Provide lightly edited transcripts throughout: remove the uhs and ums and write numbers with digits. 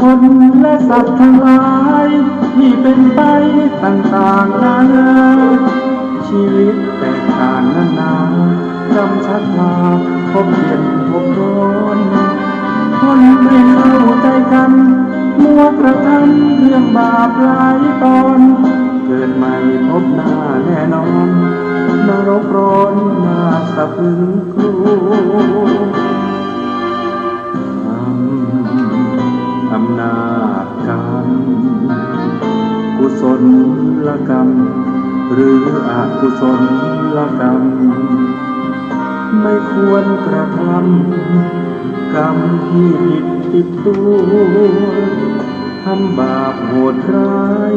คนและสัตว์ทั้งหลายที่เป็นไปต่างๆนานาชีวิตแตกต่างนานาจำชักมาพบเย็นพบร้อนคนไม่เข้าใจกันมัวกระทำเรื่องบาปหลายตอนเกิดใหม่พบหน้าแน่นอนนรกร้อนน่าสะพรึงกลัวอำนาจกรรมกุศลกรรมหรืออกุศลกรรมไม่ควรกระทำกรรมที่ผิดติดตัวทำบาปโหดร้าย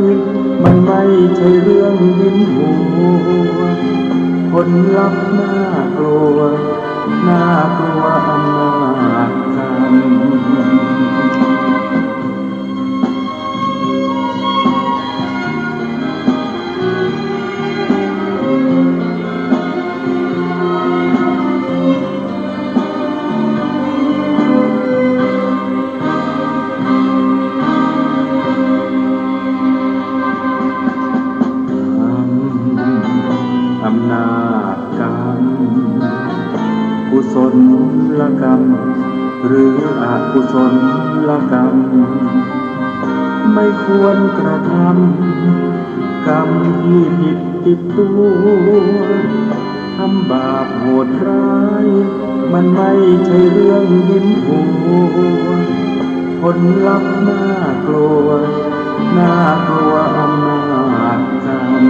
มันไม่ใช่เรื่องยิ้มหัวผลลัพธ์น่ากลัวน่ากลัวอำนาจกรรมอำนาจกรรมกุศลกรรมหรืออกุศลกรรมไม่ควรกระทำกรรมที่ผิดติดตัวทำบาปโหดร้ายมันไม่ใช่เรื่องยิ้มหัวผลลัพธ์น่ากลัวน่ากลัวอำนาจกรรม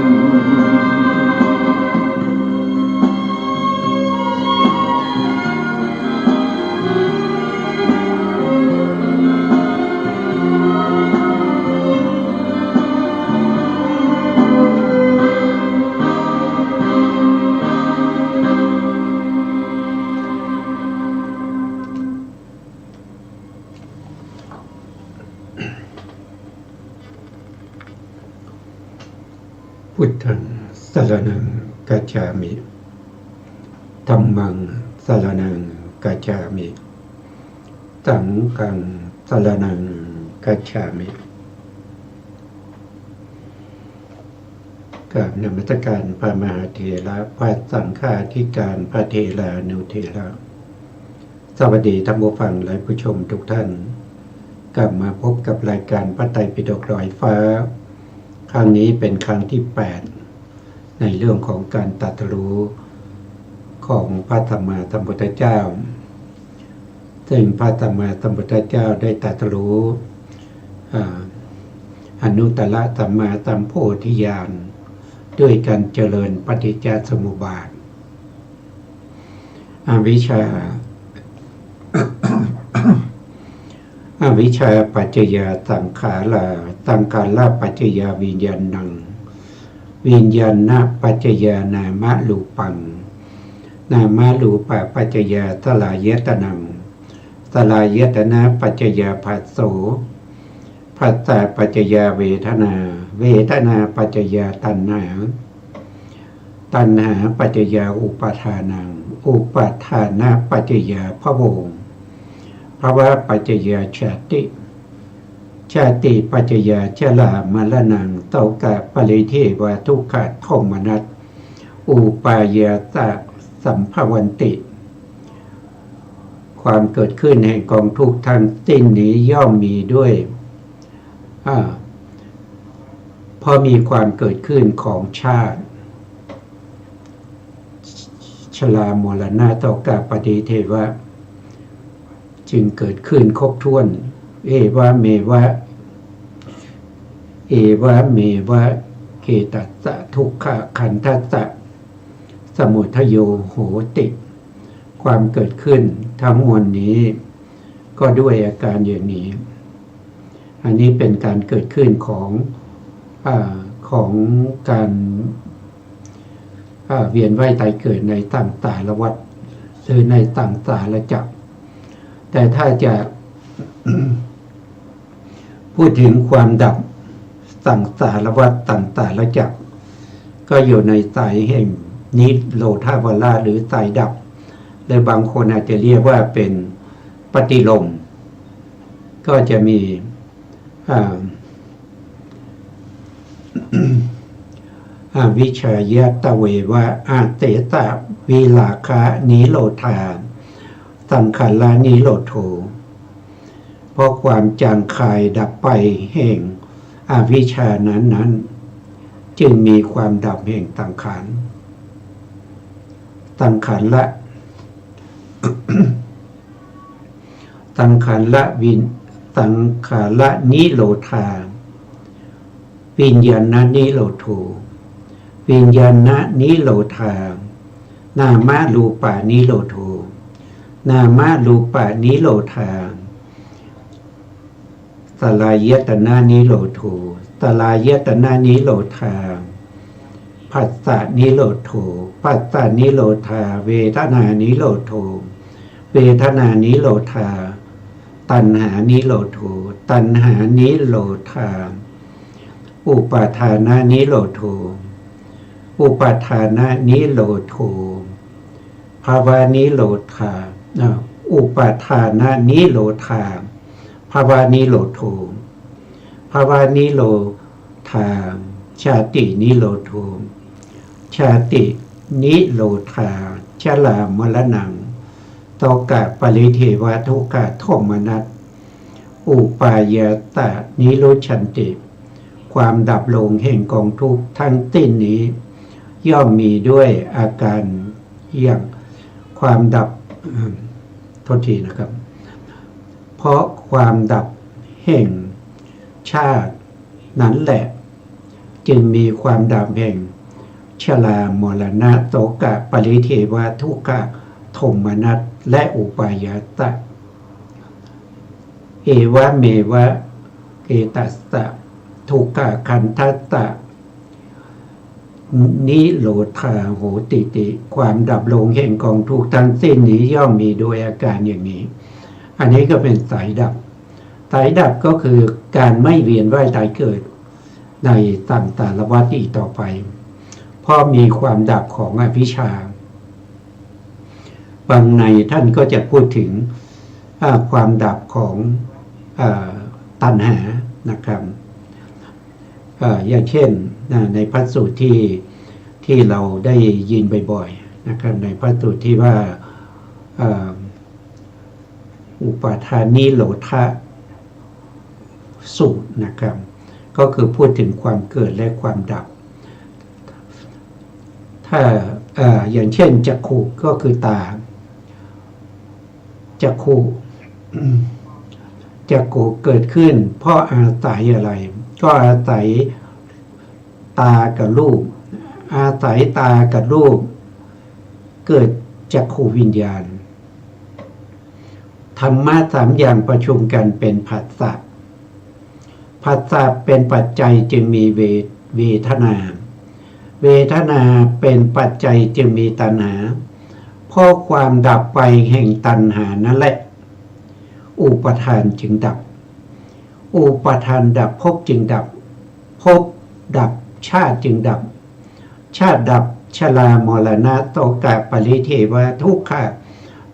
พุทธังสรณังกัจฉามิธัมมังสรณังกัจฉามิสังฆังสรณังกัจฉามิกราบนมัสการพระมหาเถระพระสังฆาธิการพระเถรานุเถระสวัสดีท่านผู้ฟังและผู้ชมทุกท่านกลับมาพบกับรายการพระไตรปิฎกลอยฟ้าครั้งนี้เป็นครั้งที่ 8ในเรื่องของการตรัสรู้ของพระสัมมาสัมพุทธเจ้าซึ่งพระสัมมาสัมพุทธเจ้าได้ตรัสรู้อนุตตรสัมมาสัมโพธิญาณด้วยการเจริญปฏิจจสมุปบาทอวิชชาปัจจยาสังขาราสังขาราปัจจยาวิญญาณังวิญญาณปัจจยานามะรูปังนามะรูปะปัจจยาสลายตนังสลายตนะปัจจยาผัสโสผัสสะปัจจยาเวทนาเวทนาปัจจยาตัณหาตัณหาปัจจยาอุปาทานังอุปาทานะปัจจยาภวงภวะปัจจยาชาติชาติปัจจยาชรามรณังโตกะปริเทวะทุกขโทมนัสอุปายาตะสัมภวันติความเกิดขึ้นแห่งกองทุกข์ทั้งสิ้นนี้ย่อมมีด้วยพอมีความเกิดขึ้นของชาติชรามรณะโตกะปริเทวะจึงเกิดขึ้นครบถ้วนเอวะเมวะเกตัสสะทุกขะขันธัสสะสมุทโยโหติความเกิดขึ้นทั้งมวลนี้ก็ด้วยอาการอย่างนี้อันนี้เป็นการเกิดขึ้นของการเวียนว่ายตายเกิดในต่างสารวัฏหรือในต่างสารจักรแต่ถ้าจะพูดถึงความดับสังสารวัฏต่างๆแล้วจักก็อยู่ในสายแห่งนิโรธาวาระหรือสายดับและบางคนอาจจะเรียกว่าเป็นปฏิโลมก็จะมี วิชายตะเววะอาเตตะวิลาคะนิโรธาสังขารนิโรโธเพราะความจางคายดับไปแห่งอวิชชานั้นจึงมีความดับแห่งสังขารสังขารละสังขารละสังขารละนิโรธาวิญญาณนิโรโธวิญญาณนิโรธานามรูปานิโรโธนามรูปานิโรธาสลายตนะนิโรโธสลายตนะนิโรธาผัสสะนิโรโธผัสสะนิโรธาเวทนานิโรโธเวทนานิโรธาตัณหานิโรโธตัณหานิโรธาอุปาทานานิโรโธอุปาทานานิโรโธภาวานิโรธาอุปาทานานิโรธาภาวานิโรโธภาวานิโรธาชาตินิโรโธชาตินิโรธาชรามรณังโตกะปริเทวทุกขะโทมนัสอุปายตะนิโรชันติความดับลงแห่งกองทุกข์ทั้งสิ้นนี้ย่อมมีด้วยอาการอย่างความดับโทษทีนะครับ เพราะความดับแห่งชาตินั้นแหละจึงมีความดับแห่งชรามรณะโสกะปริเทวทุกขะโทมนัสและอุปายตะเอวะเมวะเกตัสสะทุกขะขันธัสสะนิโรธาโหติติความดับลงแห่งกองทุกข์ทั้งสิ้นนี้ย่อมมีโดยอาการอย่างนี้อันนี้ก็เป็นสายดับสายดับก็คือการไม่เวียนว่ายตายเกิดในสังสารวัฏอีกต่อไปเพราะมีความดับของอวิชชาบางในท่านก็จะพูดถึงความดับของตัณหานะครับอย่างเช่นในพระสูตรที่เราได้ยินบ่อยๆนะครับในพระสูตรที่ว่าอุปาทานิโรธะสูตรนะครับก็คือพูดถึงความเกิดและความดับถ้าอย่างเช่นจักขุก็คือตาจักขุเกิดขึ้นเพราะอาศัยอะไรก็อาศัยตากับรูปอาศัยตากับรูปเกิดจักขุวิญญาณธรรมะสามอย่างประชุมกันเป็นผัสสะผัสสะเป็นปัจจัยจึงมีเวทนาเวทนาเป็นปัจจัยจึงมีตัณหาเพราะความดับไปแห่งตัณหานั่นแหละอุปทานจึงดับอุปทานดับภพจึงดับภพดับชาติจึงดับชาติดับชรามรณะโสกะปริเทวทุกขะ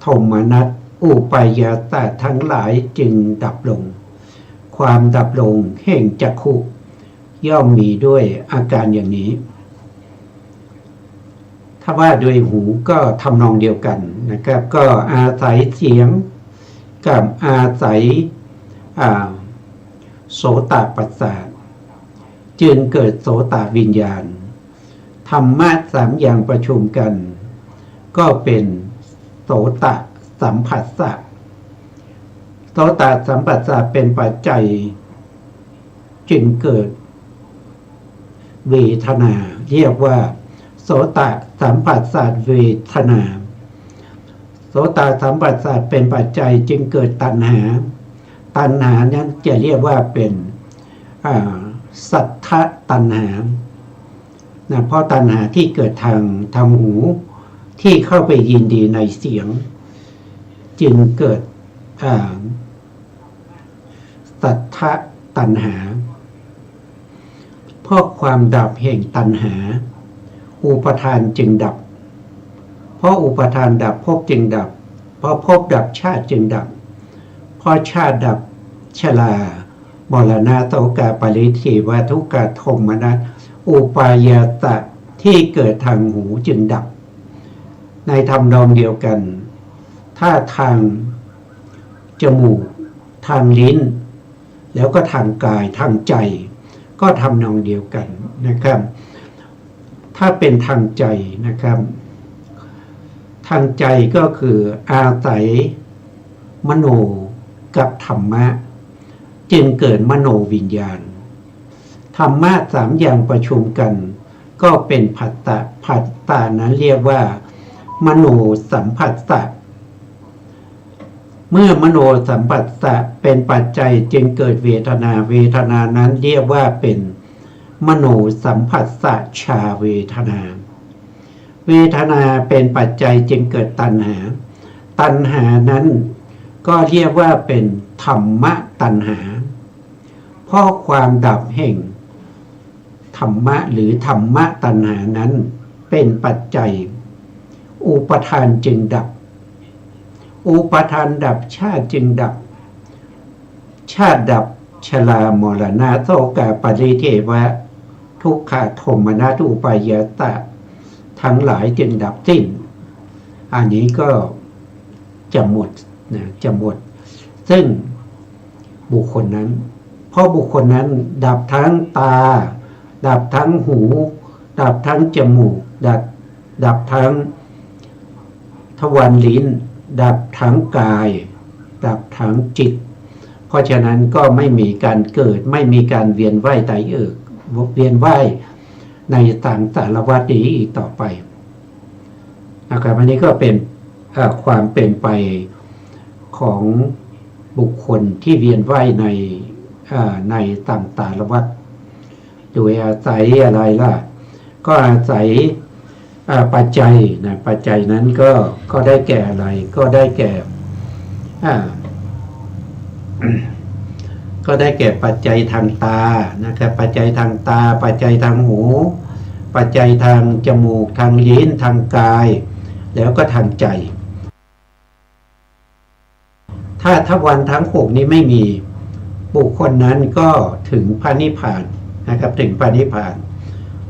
โทมนัสอุปายตะทั้งหลายจึงดับลงความดับลงแห่งจักขุย่อมมีด้วยอาการอย่างนี้ถ้าว่าด้วยหูก็ทำนองเดียวกันนะครับก็อาศัยเสียงกับอาศัยโสตปัสสะจึงเกิดโสตวิญญาณธรรมะสามอย่างประชุมกันก็เป็นโสตสัมผัสสะโสตสัมผัสสะเป็นปัจจัยจึงเกิดเวทนาเรียกว่าโสตสัมผัสสะเวทนาโสตสัมผัสสะเป็นปัจจัยจึงเกิดตัณหานั้นจะเรียกว่าเป็นสัทธตัณหาเพราะตัณหาที่เกิดทางหูที่เข้าไปยินดีในเสียงจึงเกิดสัทธตัณหาเพราะความดับแห่งตัณหาอุปทานจึงดับเพราะอุปทานดับภพจึงดับเพราะภพดับชาติจึงดับเพราะชาติดับชราม มรณะโสกาปริเทวทุกขโทมนัสอุปายาตะที่เกิดทางหูจึงดับในทำนองเดียวกันถ้าทางจมูกทางลิ้นแล้วก็ทางกายทางใจก็ทำนองเดียวกันนะครับถ้าเป็นทางใจนะครับทางใจก็คืออาศัยมโนกับธรรมะจึงเกิดมโนวิญญาณธรรมะสามอย่างประชุมกันก็เป็นผัสสะผัสสะนั้นเรียกว่ามโนสัมผัสสะเมื่อมโนสัมผัสสะเป็นปัจจัยจึงเกิดเวทนาเวทนานั้นเรียกว่าเป็นมโนสัมผัสสะชาเวทนาเวทนาเป็นปัจจัยจึงเกิดตัณหาตัณหานั้นก็เรียกว่าเป็นธรรมะตัณหาเพราะความดับแห่งธรรมะหรือธรรมะตัณหานั้นเป็นปัจจัยอุปทานจึงดับอุปทานดับชาติจึงดับชาติดับชรามรณะโสกาปริเทวะทุกขโทมนัสอุปายาตะทั้งหลายจึงดับสิ้นอันนี้ก็จะหมดนะจะหมดซึ่งบุคคลนั้นเพราะบุคคลนั้นดับทั้งตาดับทั้งหูดับทั้งจมูกดับทั้งทวารลิ้นดับทั้งกายดับทั้งจิตเพราะฉะนั้นก็ไม่มีการเกิดไม่มีการเวียนว่ายตายเวียนว่ายในต่างสารวัฏนี้อีกต่อไปนะครับอันนี้ก็เป็นความเป็นไปของบุคคลที่เวียนว่ายในต่างสารวัฏโดยอาศัยอะไรล่ะก็อาศัยปัจจัยนะปัจจัยนั้นก็ได้แก่อะไรก็ได้แก่ก็ได้แก่ปัจจัยทางตานะครับปัจจัยทางตาปัจจัยทางหูปัจจัยทางจมูกทางลิ้นทางกายแล้วก็ทางใจถ้าทวารทั้งหกนี้ไม่มีบุคคลนั้นก็ถึงพระนิพพานนะครับถึงพระนิพพาน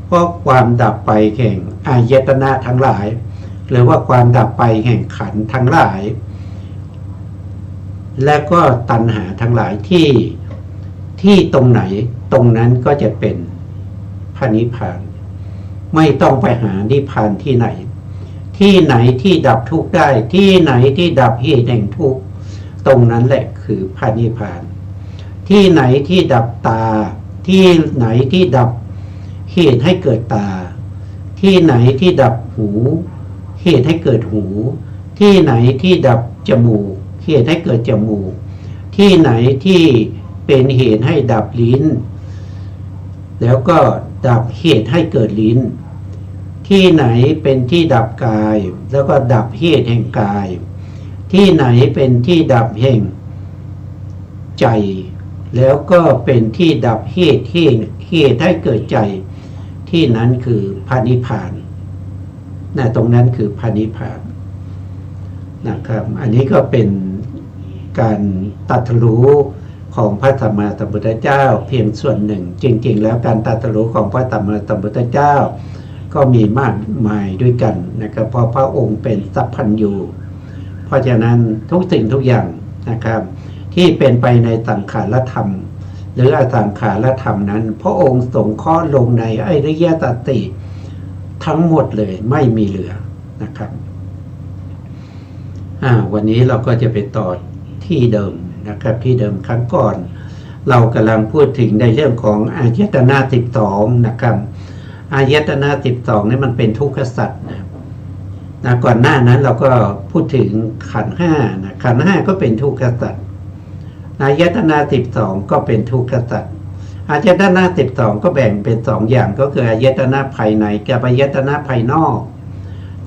เพราะความดับไปแห่งอายตนะทั้งหลายหรือว่าความดับไปแห่งขันธ์ทั้งหลายและก็ตัณหาทั้งหลายที่ตรงไหนตรงนั้นก็จะเป็นพระนิพพานไม่ต้องไปหานิพพานที่ไหนที่ไหนที่ดับทุกข์ได้ที่ไหนที่ดับเหตุแห่งทุกข์ตรงนั้นแหละคือพระนิพพานที่ไหนที่ดับตาที่ไหนที่ดับเหตุให้เกิดตาที่ไหนที่ดับหูเหตุให้เกิดหูที่ไหนที่ดับจมูกเหตุให้เกิดจมูกที่ไหนที่เป็นเหตุให้ดับลิ้นแล้วก็ดับเหตุให้เกิดลิ้นที่ไหนเป็นที่ดับกายแล้วก็ดับเหตุแห่งกายที่ไหนเป็นที่ดับแห่งใจแล้วก็เป็นที่ดับเหตุให้เกิดใจที่นั้นคือพระนิพพานนะตรงนั้นคือพระนิพพานนะครับอันนี้ก็เป็นการตรัสรู้ของพระสัมมาสัมพุทธเจ้าเพียงส่วนหนึ่งจริงๆแล้วการตรัสรู้ของพระสัมมาสัมพุทธเจ้าก็มีมากมายด้วยกันนะครับเพราะพระองค์เป็นสัพพัญญูเพราะฉะนั้นทุกสิ่งทุกอย่างนะครับที่เป็นไปในสังขารธรรมหรืออสังขารธรรมนั้นพระองค์สงเคราะห์ลงในอริยสัจสี่ทั้งหมดเลยไม่มีเหลือนะครับวันนี้เราก็จะไปต่อที่เดิมนะครับที่เดิมครั้งก่อนเรากำลังพูดถึงในเรื่องของอายตนะ12นะครับอายตนะ12นี่มันเป็นทุกขสัจนะก่อนหน้านั้นเราก็พูดถึงขันธ์5นะขันธ์5ก็เป็นทุกขสัจอายตนะ12ก็เป็นทุกขสัจอายตนะ12ก็แบ่งเป็น2อย่างก็คืออายตนะภายในกับอายตนะภายนอก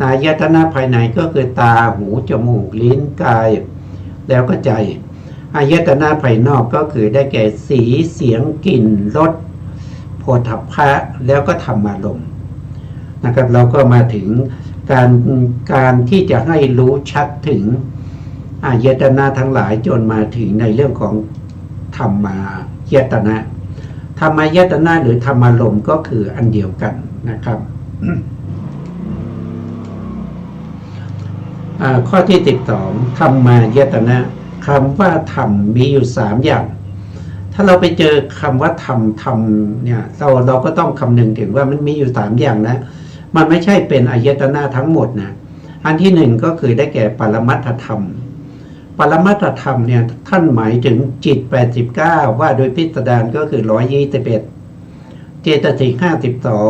อายตนะภายในก็คือตาหูจมูกลิ้นกายแล้วก็ใจอายตนะภายนอกก็คือได้แก่สีเสียงกลิ่นรสโผฏฐัพพะแล้วก็ธรรมารมณ์นะครับเราก็มาถึงการที่จะให้รู้ชัดถึงอายตนะทั้งหลายจนมาถึงในเรื่องของธ รรมายตนะธรรมายตนะหรือธรรมารมณ์ก็คืออันเดียวกันนะครับ ข้อที่12ธรรมายตนะคำว่าธรรมมีอยู่3อย่างถ้าเราไปเจอคำว่าธรรมเนี่ยเราก็ต้องคำนึงถึงว่ามันมีอยู่3อย่างนะมันไม่ใช่เป็นอายตนะทั้งหมดนะอันที่1ก็คือได้แก่ปรมัตถธรรมปรมัตถธรรมเนี่ยท่านหมายถึงจิต89ว่าโดยพิสดารก็คือ121เจตสิก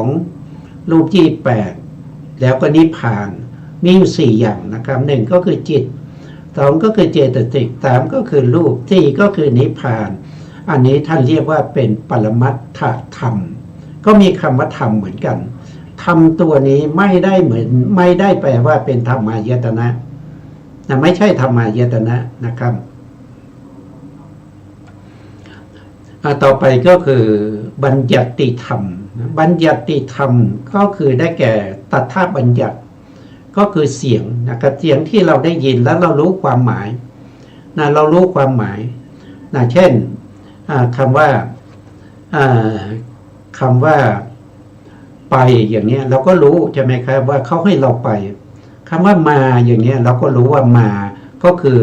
52รูป28แล้วก็นิพพานมีอยู่4อย่างนะครับ1ก็คือจิต2ก็คือเจตสิก3ก็คือรูป4ก็คือนิพพานอันนี้ท่านเรียกว่าเป็นปรมัตถธรรมก็มีคำว่าธรรมเหมือนกันธรรมตัวนี้ไม่ได้แปลว่าเป็นธรรมายตนะไม่ใช่ธรรมายตนะนะครับต่อไปก็คือบัญญัติธรรมบัญญัติธรรมก็คือได้แก่ตถาบัญญัติก็คือเสียงนะครับเสียงที่เราได้ยินแล้วเรารู้ความหมายเรารู้ความหมายเช่นคำว่าไปอย่างนี้เราก็รู้ใช่ไหมครับว่าเขาให้เราไปคำว่ามาอย่างนี้เราก็รู้ว่ามาก็คือ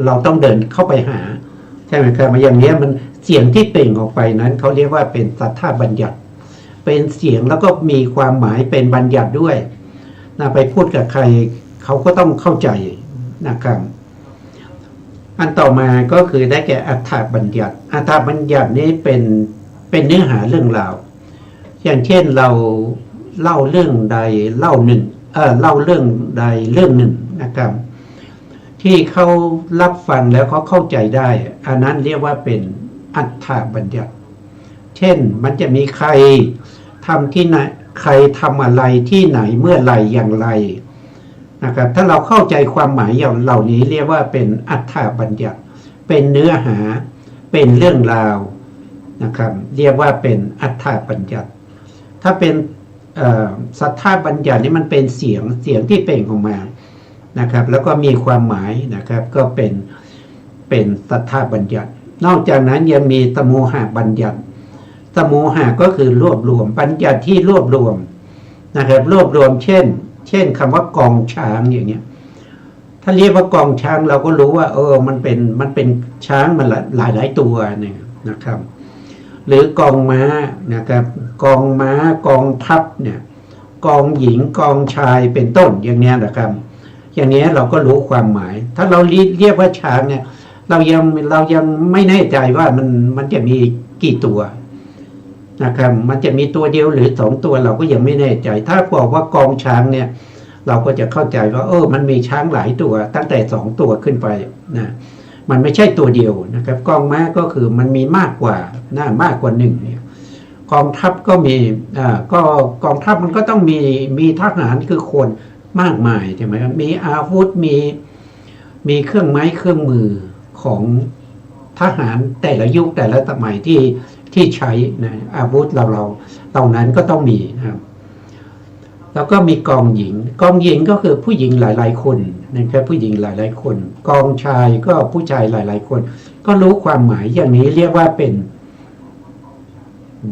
เราต้องเดินเข้าไปหาใช่ไหมครับอย่างนี้มันเสียงที่เปล่งออกไปนั้นเขาเรียกว่าเป็นสัทธาบัญญัติเป็นเสียงแล้วก็มีความหมายเป็นบัญญัติด้วยไปพูดกับใครเขาก็ต้องเข้าใจนะครับอันต่อมาก็คือได้แก่อัฏฐบัญญัติอัฏฐบัญญัตินี้เป็นเนื้อหาเรื่องราวอย่างเช่นเราเล่าเรื่องใดเล่าเรื่องใดเรื่องหนึ่งนะครับที่เขารับฟังแล้วเขาเข้าใจได้อันนั้นเรียกว่าเป็นอัฏฐบัญญัติเช่นมันจะมีใครทำที่ไหนใครทำอะไรที่ไหนเมื่อไรอย่างไรนะครับถ้าเราเข้าใจความหมายเหล่านี้เรียกว่าเป็นอัฏฐบัญญัติเป็นเนื้อหาเป็นเรื่องราวนะครับเรียกว่าเป็นอัฏฐบัญญัติถ้าเป็นสัทธาบัญญัตินี่มันเป็นเสียงที่เปล่งออกมานะครับแล้วก็มีความหมายนะครับก็เป็นสัทธาบัญญัตินอกจากนั้นยังมีสมุหบัญญัติสมุหะก็คือรวบรวมบัญญัติที่รวบรวมนะครับรวบรวมเช่นคำว่ากองช้างอย่างเงี้ยถ้าเรียกว่ากองช้างเราก็รู้ว่ามันเป็นช้างมันหลายตัวเนี่ยนะครับหรือกองม้านะครับกองม้ากองทัพเนี่ยกองหญิงกองชายเป็นต้นอย่างเนี้ยนะครับอย่างนี้เราก็รู้ความหมายถ้าเราเรียกว่าช้างเนี่ยเรายังไม่แน่ใจว่ามันจะมีกี่ตัวนะครับมันจะมีตัวเดียวหรือ2ตัวเราก็ยังไม่แน่ใจถ้าบอกว่ากองช้างเนี่ยเราก็จะเข้าใจว่ามันมีช้างหลายตัวตั้งแต่2ตัวขึ้นไปนะมันไม่ใช่ตัวเดียวนะครับกองม้าก็คือมันมีมากกว่ามากกว่า1เนี่ยกองทัพก็มีก็กองทัพมันก็ต้องมีทหารคือคนมากมายใช่ไหมครับมีอาวุธมีเครื่องไม้เครื่องมือของทหารแต่ละยุคแต่ละสมัยที่ใช้นะอาวุธเราเหล่านั้นก็ต้องมีนะครับแล้วก็มีกองหญิงก็คือผู้หญิงหลายๆคนนะครับผู้หญิงหลายๆคนกองชายก็ผู้ชายหลายๆคนก็รู้ความหมายอย่างนี้เรียกว่าเป็น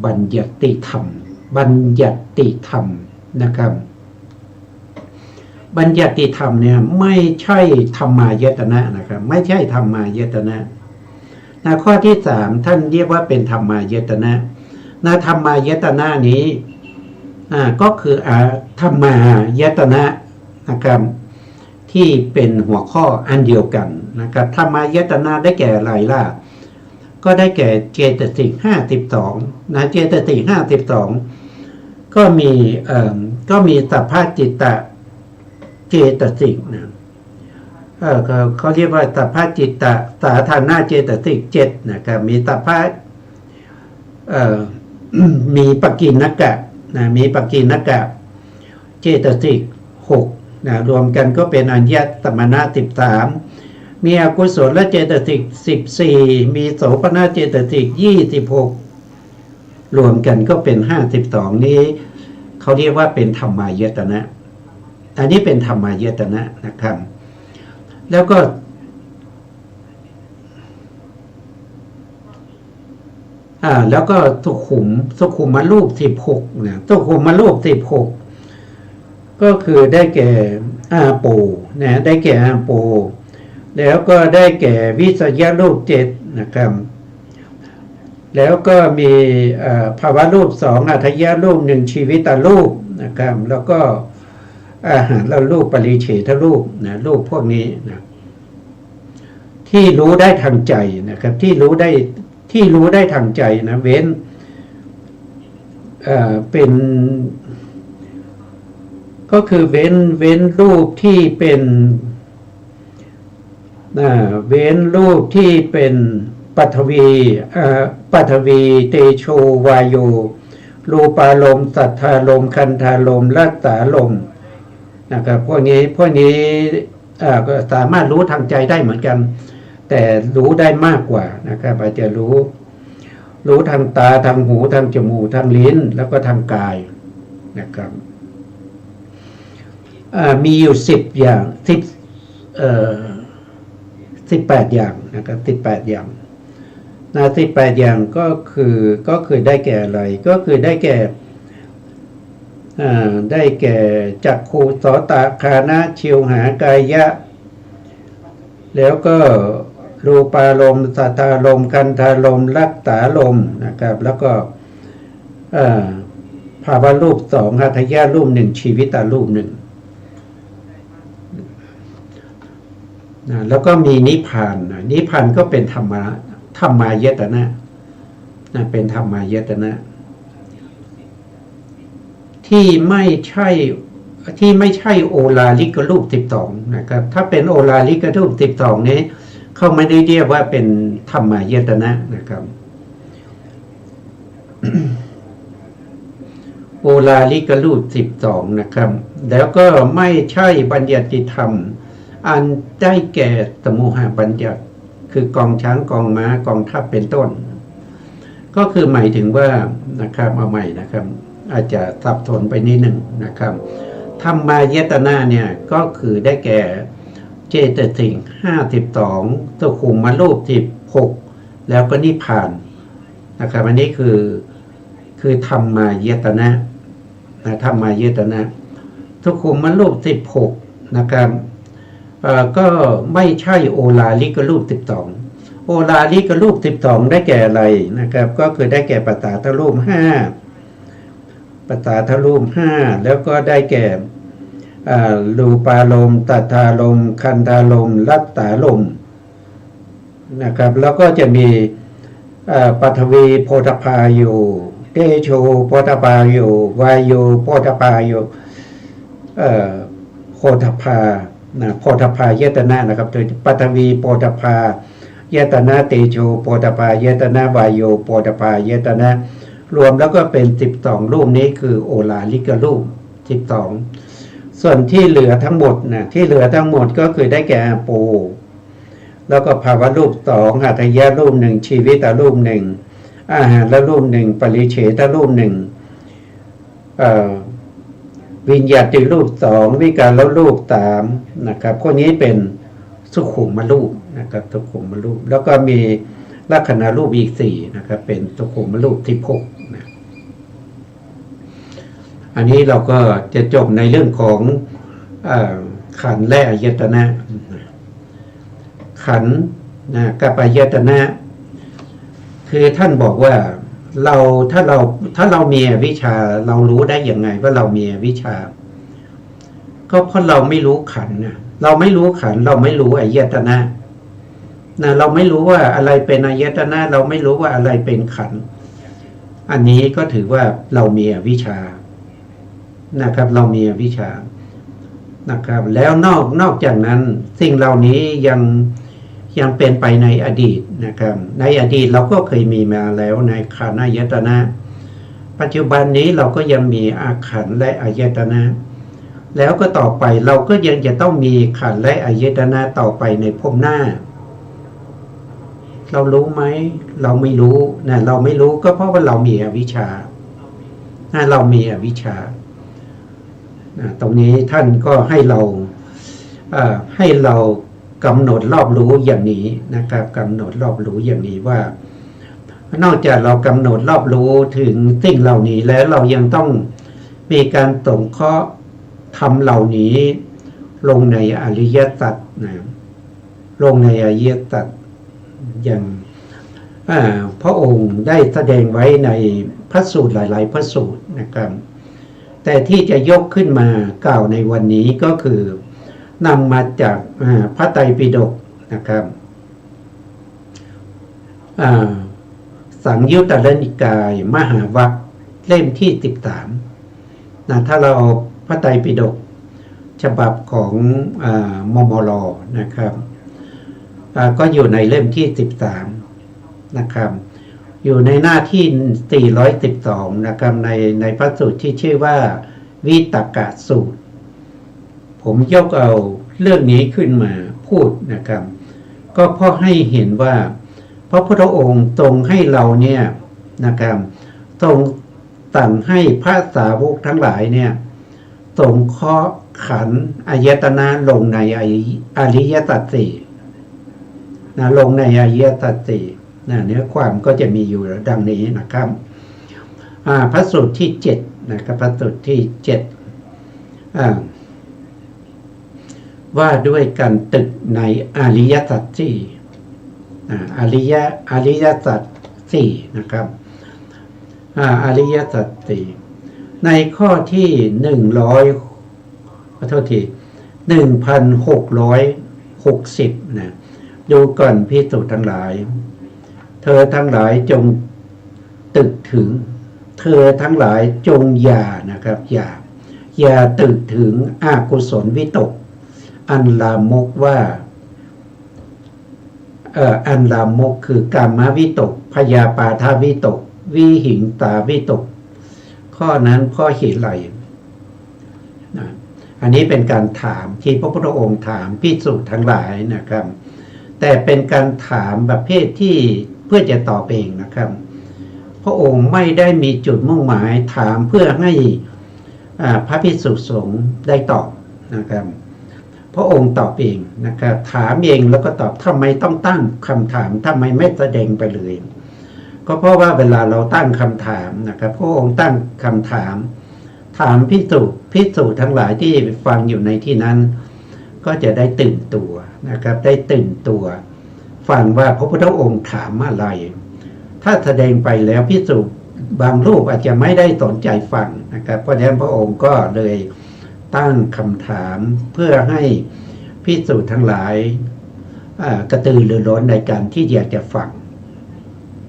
บัญญัติธรรมนะครับบัญญัติธรรมเนี่ยไม่ใช่ธรรมายตนะนะครับไม่ใช่ธรรมายตนะข้อที่3ท่านเรียกว่าเป็นธรรมายตนะธรรมายตนะนี้ก็คือธรรมายตนะนะครับที่เป็นหัวข้ออันเดียวกันนะครับธรรมายตนะได้แก่อะไรล่ะก็ได้แก่เจตสิก52เจตสิก52ก็มีสัพพจิตตเจตสิกเขาเรียกว่าสัพพจิตตสาธารณเจตสิก7นะครับมีสัพพมีปกิณกะมีปกิณกะเจตสิก6รวมกันก็เป็นอัญญตมนะ13มีอกุศลเจตสิก14มีโสภณเจตสิก26รวมกันก็เป็น52นี้เขาเรียกว่าเป็นธรรมายตนะอันนี้เป็นธรรมายตนะนะครับ แล้วก็สุขุมมารูป16นะสุขุมมารูป16ก็คือได้แก่อาโปนะได้แก่อาโปแล้วก็ได้แก่วิสยรูป7นะครับแล้วก็มีภาวะรูป2อัฏฐยรูป1ชีวิตรูปนะครับแล้วก็อาหารแล้วรูปปริเฉทรูปนะรูปพวกนี้นะที่รู้ได้ทางใจนะครับที่รู้ได้ทางใจนะเว้นเป็นก็คือเว้นรูปที่เป็นเว้นรูปที่เป็นปฐวีเตโชวายโยรูปารมณ์สัทธารมณ์คันธารมณ์รัตตารมณ์นะครับพวกนี้ก็สามารถรู้ทางใจได้เหมือนกันแต่รู้ได้มากกว่านะครับอาจจะรู้ทางตาทางหูทางจมูกทางลิ้นแล้วก็ทางกายนะครับมีอยู่10อย่าง18อย่างนะครับ18อย่างนะ18อย่างก็คือได้แก่อะไรก็คือได้แก่จักขุโสตคานะชิวหากายะแล้วก็รูปารมณ์สัทธารมณ์คันธารมณ์รัตตารมณ์นะครับแล้วก็ภาวะรูป2หัตถยรูป1ชีวิตรูป1แล้วก็มีนิพพานนิพพานก็เป็นธรรมายตนะเป็นธรรมายตนะที่ไม่ใช่โอลาลิกรูป12นะครับถ้าเป็นโอลาลิกรูป12นี้เขาไม่ได้เรียกว่าเป็นธรรมายตนะนะครับโอลาลิกรูป12นะครับแล้วก็ไม่ใช่บัญญัติธรรมอันได้แก่สมุหบัญญัติคือกองช้างกองม้ากองทัพเป็นต้นก็คือหมายถึงว่านะครับเอาใหม่นะครับอาจจะสับสนไปนิดหนึ่งนะครับธรรมายตนะเนี่ยก็คือได้แก่เจตสิก52สุขุมมารูป16แล้วก็นิพพานนะครับอันนี้คือธรรมายตนะธรรมายตนะสุขุมมารูป16นะครับก็ไม่ใช่โอลาลิกรูป12โอลาลิกรูป12ได้แก่อะไรนะครับก็คือได้แก่ปัสสาทรูป5ปัสสาทรูป5แล้วก็ได้แก่รูปารมณ์สัทธารมณ์คันธารมณ์รัตตารมณ์นะครับแล้วก็จะมีปฐวีโพธพาโยเตโชโพธพาโยวายโยโพธพาโยโพธพาโพธพายตนะนะครับโดยปฐวีโพธพายตนะเตโชโพธพายตนะวายโยโพธพายตนะรวมแล้วก็เป็น12รูปนี้คือโอลาลิกรูป12ส่วนที่เหลือทั้งหมดที่เหลือทั้งหมดก็คือได้แก่อาโปแล้วก็ภาวะรูป2หัตถยรูป1ชีวิตรูป1อาหารรูป1ปริเฉทรูป1วิญญาติรูป2วิการรูป3นะครับพวกนี้เป็นสุขุมรูปนะครับสุขุมรูปแล้วก็มีลักขณะรูปอีก4นะครับเป็นสุขุมรูป16นะอันนี้เราก็จะจบในเรื่องของขันธ์และอายตนะขันธ์กับอายตนะคือท่านบอกว่าถ้าเรามีวิชาเรารู้ได้ยังไงว่าเรามีวิชาก็เพราะเราไม่รู้ขันธ์เราไม่รู้ขันธ์เราไม่รู้อายตนะเราไม่รู้ว่าอะไรเป็นอายตนะเราไม่รู้ว่าอะไรเป็นขันธ์อันนี้ก็ถือว่าเรามีวิชานะครับเรามีวิชานะครับแล้วนอกจากนั้นสิ่งเหล่านี้ยังเป็นไปในอดีตนะครับในอดีตเราก็เคยมีมาแล้วในขันธ์อายตนะปัจจุบันนี้เราก็ยังมีอาขันธ์และอายตนะแล้วก็ต่อไปเราก็ยังจะต้องมีขันธ์และอายตนะต่อไปในภพหน้าเรารู้ไหมเราไม่รู้เราไม่รู้ก็เพราะว่าเรามีอวิชชาเรามีอวิชชาตรงนี้ท่านก็ให้เรากำหนดรอบรู้อย่างนี้นะครับกำหนดรอบรู้อย่างนี้ว่า นอกจากเรากำหนดรอบรู้ถึงสิ่งเหล่านี้แล้วเรายังต้องมีการสงเคราะห์ทำเหล่านี้ลงในอริยสัจนะลงในอริยสัจอย่างพระองค์ได้แสดงไว้ในพระสูตรหลายๆพระสูตรนะครับแต่ที่จะยกขึ้นมากล่าวในวันนี้ก็คือนำมาจากพระไตรปิฎกนะครับสังยุตตรนิกายมหาวรรคเล่มที่13นะถ้าเราเอาพระไตรปิฎกฉบับของมมลนะครับก็อยู่ในเล่มที่13นะครับอยู่ในหน้าที่412นะครับในพระสูตรที่ชื่อว่าวิตกสูตรผมยกเอาเรื่องนี้ขึ้นมาพูดนะครับก็เพราะให้เห็นว่าพระพุทธองค์ทรงให้เราเนี่ยนะครับทรงสั่งให้พระสาวกทั้งหลายเนี่ยสงเคราะห์ขันธ์อายตนะลงในอริยสัจสี่นะลงในอริยสัจสี่นะเนื้อความก็จะมีอยู่ดังนี้นะครับพระสูตรที่7นะครับพระสูตรที่7ว่าด้วยการตึกในอริยสัจสี่อริยสัจสี่นะครับอริยสัจสี่ในข้อที่1660นะดูก่อนภิกษุทั้งหลายเธอทั้งหลายจงตึกถึงเธอทั้งหลายจงอย่านะครับอย่าตึกถึงอกุศลวิตกอันลามกว่าอันลามกคือกามวิตกพยาปาทวิตกวิหิงสาวิตกข้อนั้นข้อเหตุไรนะอันนี้เป็นการถามที่พระพุทธองค์ถามภิกษุทั้งหลายนะครับแต่เป็นการถามประเภทที่เพื่อจะตอบเองนะครับพระองค์ไม่ได้มีจุดมุ่งหมายถามเพื่อให้พระภิกษุสงฆ์ได้ตอบนะครับพระองค์ตอบเองนะครับถามเองแล้วก็ตอบทำไมต้องตั้งคำถามทำไมไม่แสดงไปเลยก็เพราะว่าเวลาเราตั้งคำถามนะครับพระองค์ตั้งคำถามภิกษุทั้งหลายที่ฟังอยู่ในที่นั้นก็จะได้ตื่นตัวนะครับได้ตื่นตัวฟังว่าพระพุทธองค์ถามอะไรถ้าแสดงไปแล้วภิกษุบางรูปอาจจะไม่ได้สนใจฟังนะครับเพราะฉะนั้นพระองค์ก็เลยตั้งคำถามเพื่อให้ภิกษุทั้งหลายกระตือรือร้นในการที่อยากจะฟัง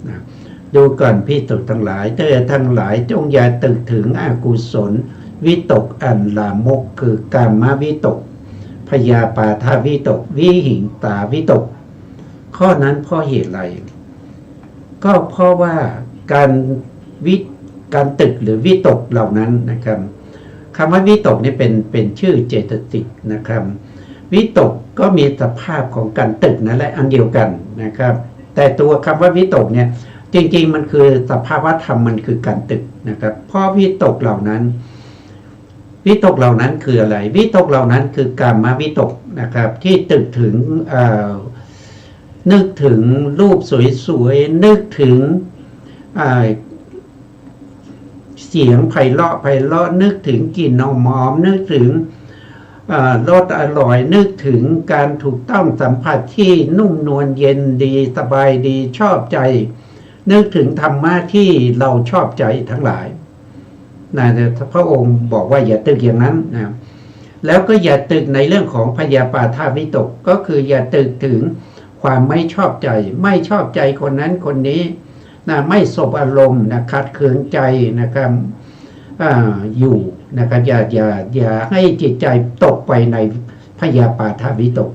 นะดูก่อนภิกษุทั้งหลายเธอทั้งหลายจงอย่าตึกถึงอกุศลวิตกอันลามกคือกามวิตกพยาปาทวิตกวิหิงสาวิตกข้อนั้นเพราะเหตุไรก็เพราะว่าการตึกหรือวิตกเหล่านั้นนะครับคำว่าวิตกนี่เป็นชื่อเจตสิกนะครับวิตกก็มีสภาพของการตึกนั่นแหละอันเดียวกันนะครับแต่ตัวคำว่าวิตกเนี่ยจริงๆมันคือสภาวะธรรมมันคือการตึกนะครับเพราะวิตกเหล่านั้นคืออะไรวิตกเหล่านั้นคือกามวิตกนะครับที่ตึกถึงนึกถึงรูปสวยๆนึกถึงเสียงไพเราะนึกถึงกลิ่นหอมนึกถึงรสอร่อยนึกถึงการถูกต้องสัมผัสที่นุ่มนวลเย็นดีสบายดีชอบใจนึกถึงธรรมะที่เราชอบใจทั้งหลายนะพระองค์บอกว่าอย่าตึกอย่างนั้นนะแล้วก็อย่าตึกในเรื่องของพยาปาทวิตกก็คืออย่าตึกถึงความไม่ชอบใจคนนั้นคนนี้นะไม่สบอารมณ์นะขัดเคืองใจนะครับอยู่นะครับอย่าให้จิตใจตกไปในพยาปาทวิตก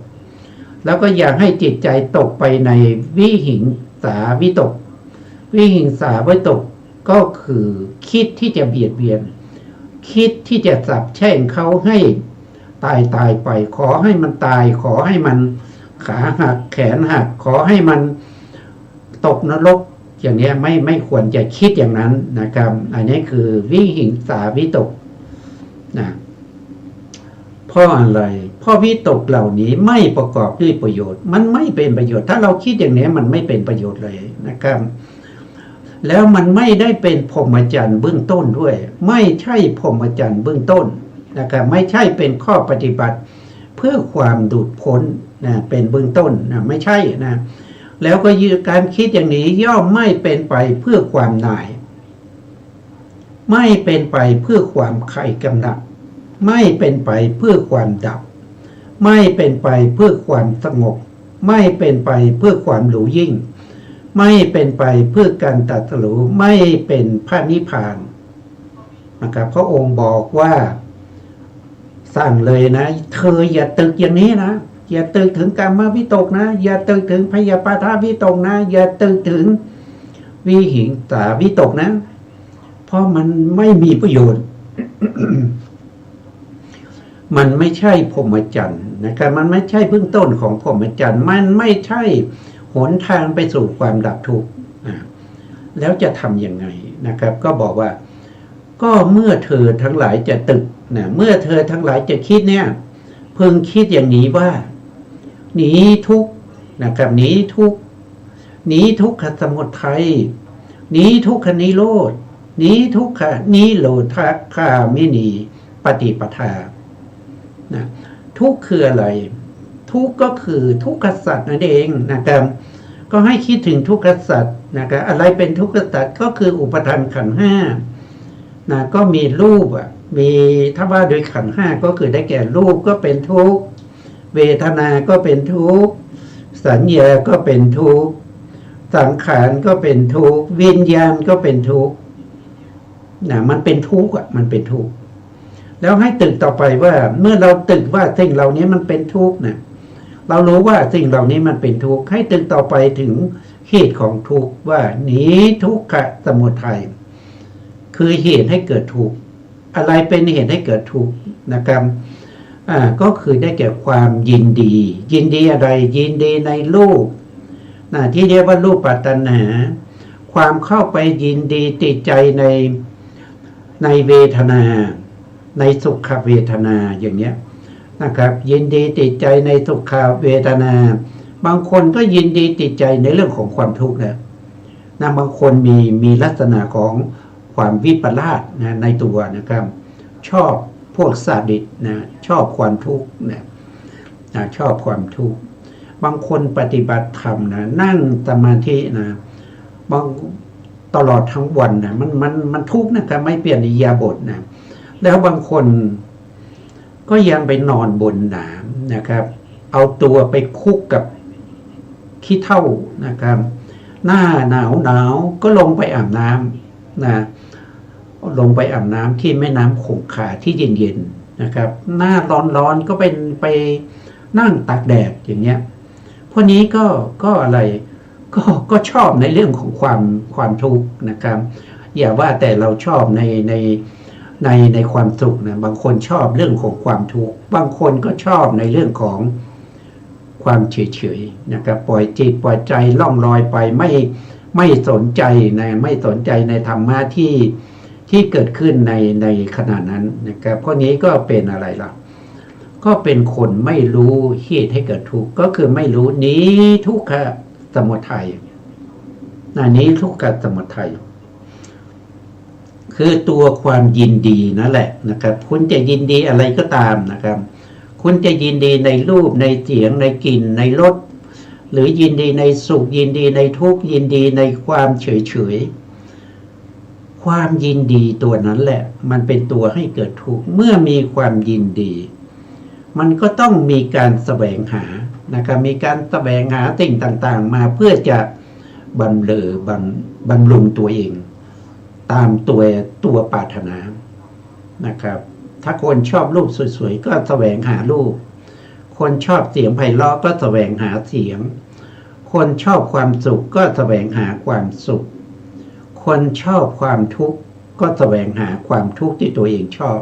แล้วก็อย่าให้จิตใจตกไปในวิหิงสาวิตกวิหิงสาวิตกก็คือคิดที่จะเบียดเบียนคิดที่จะสาปแช่งเขาให้ตายไปขอให้มันตายขอให้มันขาหักแขนหักขอให้มันตกนรกอย่างนี้ไม่ควรจะคิดอย่างนั้นนะครับอันนี้คือวิหิงสาวิตกนะเพราะอะไรเพราะวิตกเหล่านี้ไม่ประกอบด้วยประโยชน์มันไม่เป็นประโยชน์ถ้าเราคิดอย่างนี้มันไม่เป็นประโยชน์เลยนะครับ แล้วมันไม่ได้เป็นพรหมจรรย์เบื้องต้นด้วยไม่ใช่พรหมจรรย์เบื้องต้นนะครับไม่ใช่เป็นข้อปฏิบัติเพื่อความดุจพ้นนะเป็นเบื้องต้นนะไม่ใช่นะแล้วก็การคิดอย่างนี้ย่อมไม่เป็นไปเพื่อความหน่ายไม่เป็นไปเพื่อความไข่กำหนัดไม่เป็นไปเพื่อความดับไม่เป็นไปเพื่อความสงบไม่เป็นไปเพื่อความหรูยิ่งไม่เป็นไปเพื่อการตรัสรู้ไม่เป็นพระนิพพานนะครับพระองค์บอกว่าสั่งเลยนะเธออย่าตึกอย่างนี้นะอย่าตึกถึงกามวิตกนะอย่าตึกถึงพยาบาทวิตกนะอย่าตึกถึงวิหิงสาวิตกนะเพราะมันไม่มีประโยชน์ มันไม่ใช่พรหมจรรย์นะครับมันไม่ใช่เบื้องต้นของพรหมจรรย์มันไม่ใช่หนทางไปสู่ความดับทุกข์แล้วจะทำยังไงนะครับก็บอกว่าก็เมื่อเธอทั้งหลายจะตึกนะเมื่อเธอทั้งหลายจะคิดเนี่ยเพิ่งคิดอย่างนี้ว่าหนีทุกข์นะครับหนีทุกข์หนีทุกขสมุทัยหนีทุกขนิโรธหนีทุกขนิโรธคามินีปฏิปทานะทุกข์คืออะไรทุกข์ก็คือทุกขสัตว์นั่นเองนะครับก็ให้คิดถึงทุกขสัตว์นะครับอะไรเป็นทุกขสัตว์ก็คืออุปทานขันธ์ห้านะก็มีรูปมีถ้าว่าโดยขันธ์ห้าก็คือได้แก่รูปก็เป็นทุกข์เวทนาก็เป็นทุกข์สัญญาก็เป็นทุกข์สังขารก็เป็นทุกข์วิญญาณก็เป็นทุกข์นะมันเป็นทุกข์มันเป็นทุกข์แล้วให้ตึกต่อไปว่าเมื่อเราตึกว่าสิ่งเหล่านี้มันเป็นทุกข์นะเรารู้ว่าสิ่งเหล่านี้มันเป็นทุกข์ให้ตึกต่อไปถึงเหตุของทุกข์ว่าหนีทุกขสมุทัยคือเหตุให้เกิดทุกข์อะไรเป็นเหตุให้เกิดทุกข์นะครับก็คือได้แก่ความยินดียินดีอะไรยินดีในรูปที่เรียกว่ารูปปัตตนาความเข้าไปยินดีติดใจในเวทนาในสุขเวทนาอย่างเนี้ยนะครับยินดีติดใจในสุขเวทนาบางคนก็ยินดีติดใจในเรื่องของความทุกข์นะบางคนมีลักษณะของความวิปลาสนะในตัวนะครับชอบพวกซาดิสนะชอบความทุกข์นะชอบความทุกข์บางคนปฏิบัติธรรมนะนั่งสมาธินะบางตลอดทั้งวันนะมันทุกข์นะครับไม่เปลี่ยนอิริยาบถนะแล้วบางคนก็ยังไปนอนบนหนามนะครับเอาตัวไปคุกกับขี้เถ้านะครับหน้าหนาวก็ลงไปอาบน้ำนะลงไปอาบน้ำที่แม่น้ำคงคาที่เย็นๆนะครับหน้าร้อนก็เป็นไปนั่งตากแดดอย่างเงี้ยพวกนี้ก็อะไรก็ชอบในเรื่องของความทุกข์นะครับอย่าว่าแต่เราชอบในความสุขนะบางคนชอบเรื่องของความทุกข์บางคนก็ชอบในเรื่องของความเฉยๆนะครับปล่อยจิตปล่อยใจล่องลอยไปไม่สนใจไม่สนใจในธรรมะที่เกิดขึ้นในขณะนั้นนะครับพวกนี้ก็เป็นอะไรล่ะก็เป็นคนไม่รู้เหตุให้เกิดทุกข์ก็คือไม่รู้นี้ทุกขสมุทัยนี้ทุกขสมุทัยคือตัวความยินดีนั่นแหละนะครับคุณจะยินดีอะไรก็ตามนะครับคุณจะยินดีในรูปในเสียงในกลิ่นในรสหรือยินดีในสุขยินดีในทุกข์ยินดีในความเฉยความยินดีตัวนั้นแหละมันเป็นตัวให้เกิดทุกข์เมื่อมีความยินดีมันก็ต้องมีการแสวงหานะครับมีการแสวงหาสิ่งต่างๆมาเพื่อจะบำรุงตัวเองตามตัวปรารถนานะครับถ้าคนชอบรูปสวยๆก็แสวงหารูปคนชอบเสียงไพเราะก็แสวงหาเสียงคนชอบความสุขก็แสวงหาความสุขคนชอบความทุกข์ก็แสวงหาความทุกข์ที่ตัวเองชอบ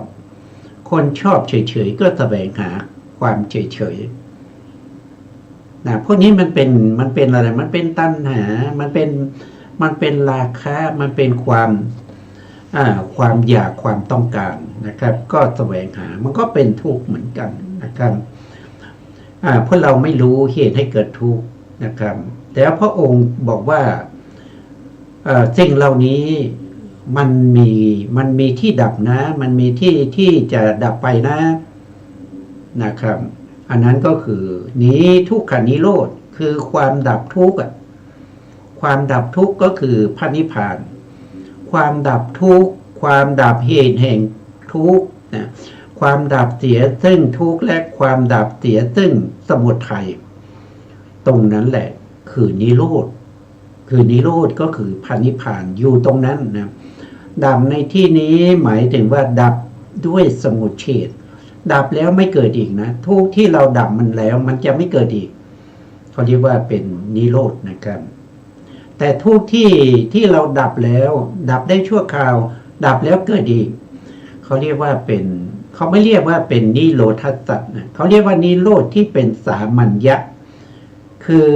คนชอบเฉยๆก็แสวงหาความเฉยๆพวกนี้มันเป็นอะไรมันเป็นตัณหามันเป็นราคะมันเป็นความอยากความต้องการนะครับก็แสวงหามันก็เป็นทุกข์เหมือนกันนะครับเพราะเราไม่รู้เหตุให้เกิดทุกข์นะครับแต่พระองค์บอกว่า สิ่งเหล่านี้มันมีที่ดับนะ มันมีที่จะดับไปนะครับอันนั้นก็คือนี้ทุกขนิโรธคือความดับทุกข์ความดับทุกข์ก็คือพระนิพพานความดับทุกข์ความดับเหตุแห่งทุกข์นะความดับเสียซึ่งทุกข์และความดับเสียซึ่งสมุทัยตรงนั้นแหละคือนิโรธก็คือพระนิพพานอยู่ตรงนั้นนะดับในที่นี้หมายถึงว่าดับด้วยสมุจเฉทดับแล้วไม่เกิดอีกนะทุกที่เราดับมันแล้วมันจะไม่เกิดอีกเขาเรียกว่าเป็นนิโรธนะครับแต่ทุกที่เราดับแล้วดับได้ชั่วคราวดับแล้วเกิดอีกเขาเรียกว่าเป็นเขาไม่เรียกว่าเป็นนิโรธสัตว์นะเขาเรียกว่านิโรธที่เป็นสามัญญะคือ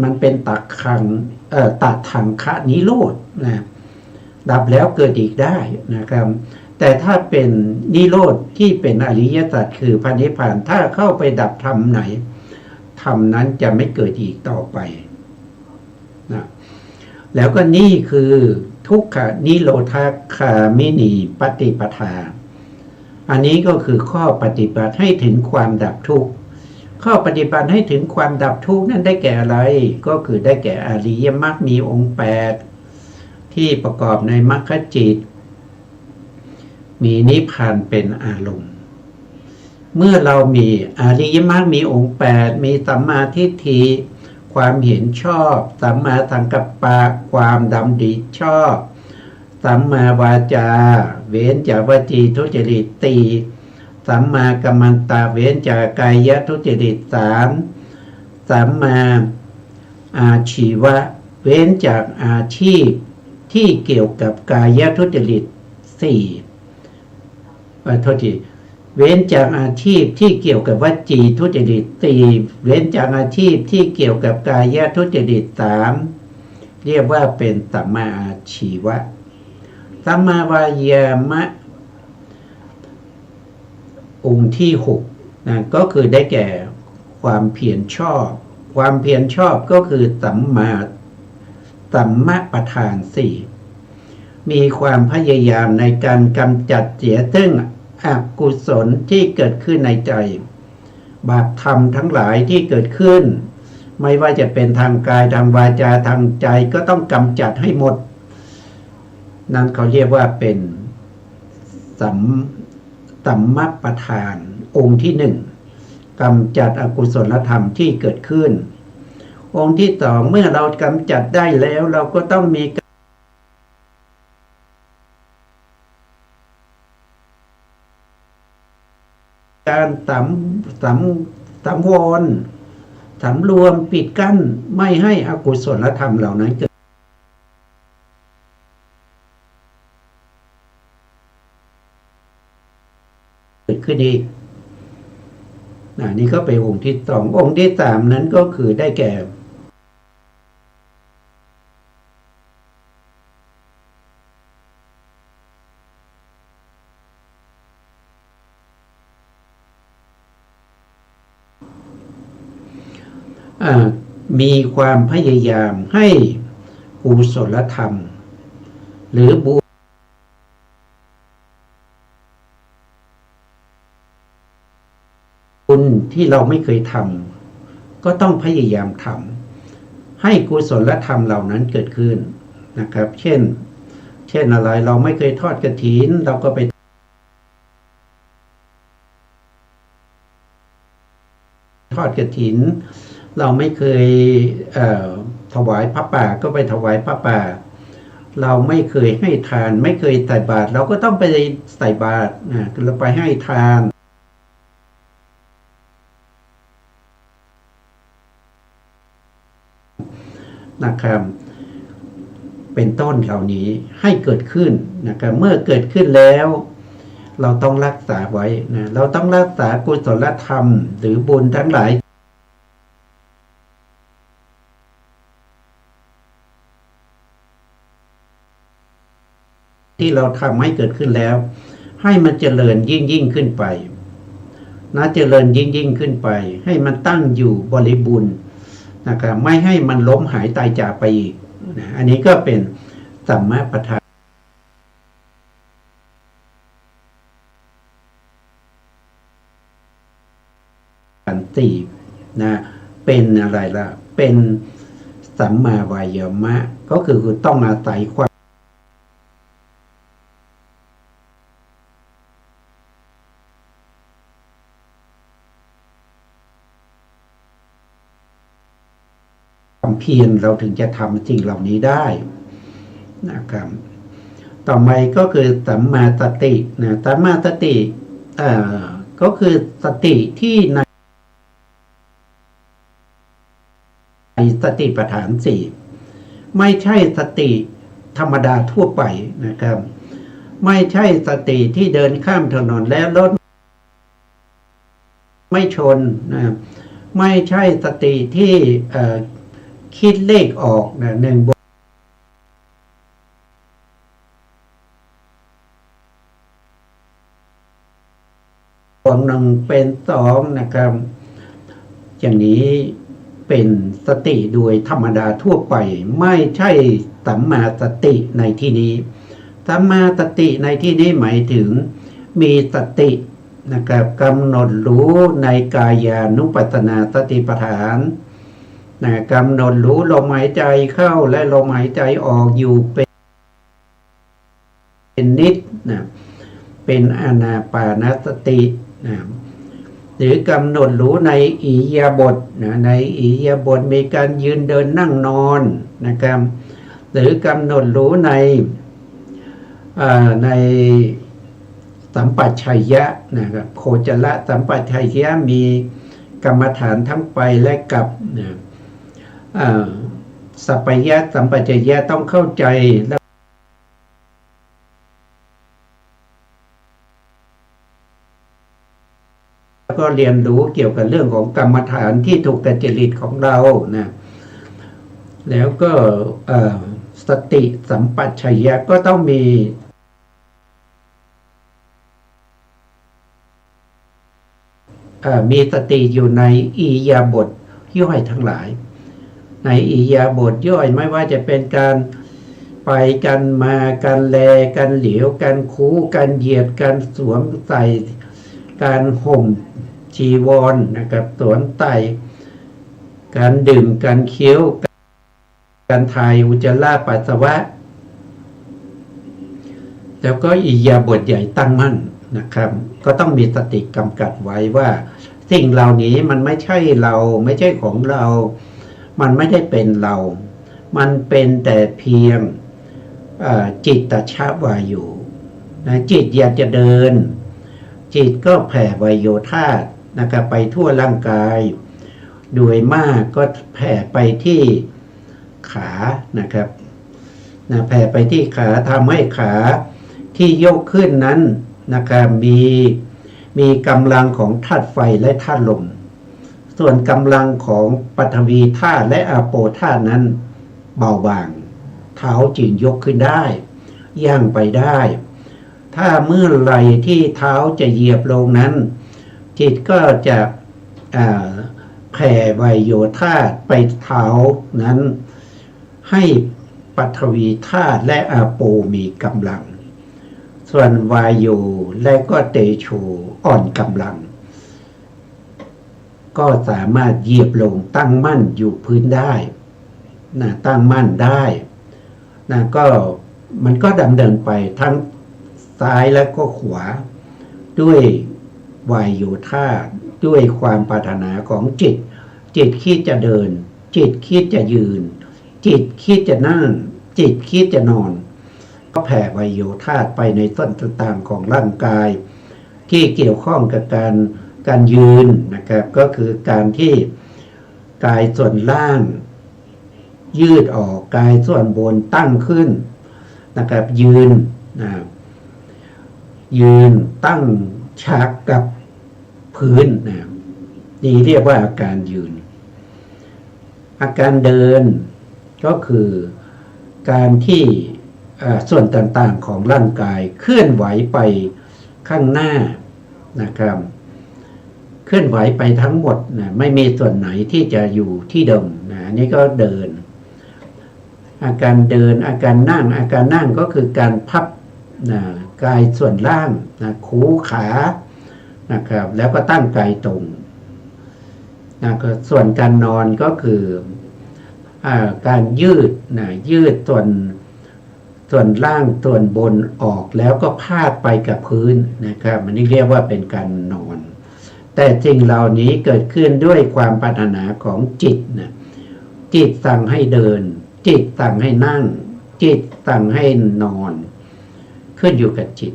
มันเป็นตัทังคะนิโรธนะดับแล้วเกิดอีกได้นะครับแต่ถ้าเป็นนิโรธที่เป็นอริยสัจคือพระนิพพานถ้าเข้าไปดับธรรมไหนธรรมนั้นจะไม่เกิดอีกต่อไปนะแล้วก็นี่คือทุกขนิโรธคามินีปฏิปทาอันนี้ก็คือข้อปฏิบัติให้ถึงความดับทุกข์ข้อปฏิบัติให้ถึงความดับทุกข์นั้นได้แก่อะไรก็คือได้แก่อริยมรรคมีองค์8ที่ประกอบในมรรคจิตมีนิพพานเป็นอารมณ์เมื่อเรามีอริยมรรคมีองค์8มีสัมมาทิฏฐิความเห็นชอบสัมมาสังกัปปะความดำริชอบสัมมาวาจาเว้นจากวจีทุจริตตีสัมมากัมมันตะเว้นจากกายทุจริต3สัมมาอาชีวะเว้นจากอาชีพที่เกี่ยวกับกายทุจริตเว้นจากอาชีพที่เกี่ยวกับวจีทุจริต4เว้นจากอาชีพที่เกี่ยวกับกายทุจริต3เรียกว่าเป็นสัมมาอาชีวะสัมมาวายามะองค์ที่6นะก็คือได้แก่ความเพียรชอบความเพียรชอบก็คือสัมมาประธาน4มีความพยายามในการกำจัดเสียซึ่งอกุศลที่เกิดขึ้นในใจบาปธรรมทั้งหลายที่เกิดขึ้นไม่ว่าจะเป็นทางกายทางวาจาทางใจก็ต้องกำจัดให้หมดนั่นเขาเรียกว่าเป็นสัมมาประธานองค์ที่1กำจัดอกุศลธรรมที่เกิดขึ้นองค์ที่2เมื่อเรากำจัดได้แล้วเราก็ต้องมีการสำรวมสำรวมปิดกั้นไม่ให้อกุศลธรรมเหล่านั้นเกิดขึ้นอีกนี่ก็เป็นองค์ที่2องค์ที่3นั้นก็คือได้แก่มีความพยายามให้กุศลธรรมหรือบุญที่เราไม่เคยทำก็ต้องพยายามทำให้กุศลธรรมเหล่านั้นเกิดขึ้นนะครับเช่นอะไรเราไม่เคยทอดกฐินเราก็ไปทอดกฐินเราไม่เคยถวายพระป่าก็ไปถวายพระป่าเราไม่เคยให้ทานไม่เคยใส่บาตรเราก็ต้องไปใส่บาตรเราไปให้ทานนะครับเป็นต้นเหล่านี้ให้เกิดขึ้นนะครับเมื่อเกิดขึ้นแล้วเราต้องรักษาไว้นะเราต้องรักษากุศลธรรมหรือบุญทั้งหลายที่เราทำให้เกิดขึ้นแล้วให้มันเจริญยิ่งขึ้นไปเจริญยิ่งขึ้นไปให้มันตั้งอยู่บริบูรณ์นะครับไม่ให้มันล้มหายตายจากไปอีก นะอันนี้ก็เป็นสัมมาประธานสี่นะเป็นอะไรล่ะเป็นสัมมาวายามะก็คือต้องอาศัยความเพียรเราถึงจะทำสิ่งเหล่านี้ได้นะครับต่อไปก็คือสัมมาสตินะสัมมาสติก็คือสติที่ในสติปัฏฐานสี่ไม่ใช่สติธรรมดาทั่วไปนะครับไม่ใช่สติที่เดินข้ามถนนแล้วรถไม่ชนนะไม่ใช่สติที่คิดเลขออกนะ1+1เป็น2นะครับอย่างนี้เป็นสติโดยธรรมดาทั่วไปไม่ใช่สัมมาสติในที่นี้สัมมาสติในที่นี้หมายถึงมีสตินะครับกำหนดรู้ในกายานุปัสสนาสติปัฏฐานนะกำหนดรู้ลมหายใจเข้าและลมหายใจออกอยู่เป็นนิดนะเป็นอานาปานสตินะหรือกำหนดรู้ในอิริยาบถนะในอิริยาบถมีการยืนเดินนั่งนอนนะครับหรือกำหนดรู้ในสัมปชัญญะนะครับโคจรสัมปชัญญะมีกรรมฐานทั้งไปและกลับนะสัพพยะสัมปชัญญะต้องเข้าใจแล้วก็เรียนรู้เกี่ยวกับเรื่องของกรรมฐานที่ถูกกับจริตของเรานะแล้วก็สติสัมปชัญญะก็ต้องมีสติอยู่ในอิริยาบถย่อยทั้งหลายในอิริยาบถย่อยไม่ว่าจะเป็นการไปกันมาการแลการเหลียวการคูการเหยียดการสวมใส่การห่มจีวรนะครับสวมใส่การดื่มการเคี้ยวการถ่ายอุจจาระปัสสาวะแล้วก็อิริยาบถใหญ่ตั้งมั่นนะครับก็ต้องมีสติกำกับไว้ว่าสิ่งเหล่านี้มันไม่ใช่เราไม่ใช่ของเรามันไม่ได้เป็นเรามันเป็นแต่เพียงจิตตชวายุนะจิตอยากจะเดินจิตก็แผ่วายโยธานะครับไปทั่วร่างกายโดยมากก็แผ่ไปที่ขานะครับนะแผ่ไปที่ขาทำให้ขาที่ยกขึ้นนั้นนะครับมีกำลังของธาตุไฟและธาตุลมส่วนกำลังของปฐวีธาตุและอาโปธาตุนั้นเบาบางเท้าจึงยกขึ้นได้ย่างไปได้ถ้าเมื่อไหร่ที่เท้าจะเหยียบลงนั้นจิตก็จะแผ่วายโยธาตุไปเท้านั้นให้ปฐวีธาตุและอาโปมีกำลังส่วนวายโยและก็เตโชอ่อนกำลังก็สามารถเหยียบลงตั้งมั่นอยู่พื้นได้นะตั้งมั่นได้นะก็มันก็ดำเนินไปทั้งซ้ายและก็ขวาด้วยวายโยธาด้วยความปรารถนาของจิตคิดจะเดินจิตคิดจะยืนจิตคิดจะนั่งจิตคิดจะนอนก็แผ่วายโยธาไปในส่วนต่างๆของร่างกายที่เกี่ยวข้องกับการยืนนะครับก็คือการที่กายส่วนล่างยืดออกกายส่วนบนตั้งขึ้นนะครับยืนตั้งฉากกับพื้นนะนี่เรียกว่าอาการยืนอาการเดินก็คือการที่ส่วนต่างๆของร่างกายเคลื่อนไหวไปข้างหน้านะครับเคลื่อนไหวไปทั้งหมดนะไม่มีส่วนไหนที่จะอยู่ที่เดิมนะนี่ก็เดิน อาการเดินอาการนั่งอาการนั่งก็คือการพับกายส่วนล่างคูขานะครับแล้วก็ตั้งกายตรงส่วนการนอนก็คือการยืดยืดส่วนล่างส่วนบนออกแล้วก็พาดไปกับพื้นนะครับมันนี่เรียกว่าเป็นการนอน แต่สิ่งเหล่านี้เกิดขึ้นด้วยความปรารถนาของจิตนะจิตสั่งให้เดินจิตสั่งให้นั่งจิตสั่งให้นอนขึ้นอยู่กับจิต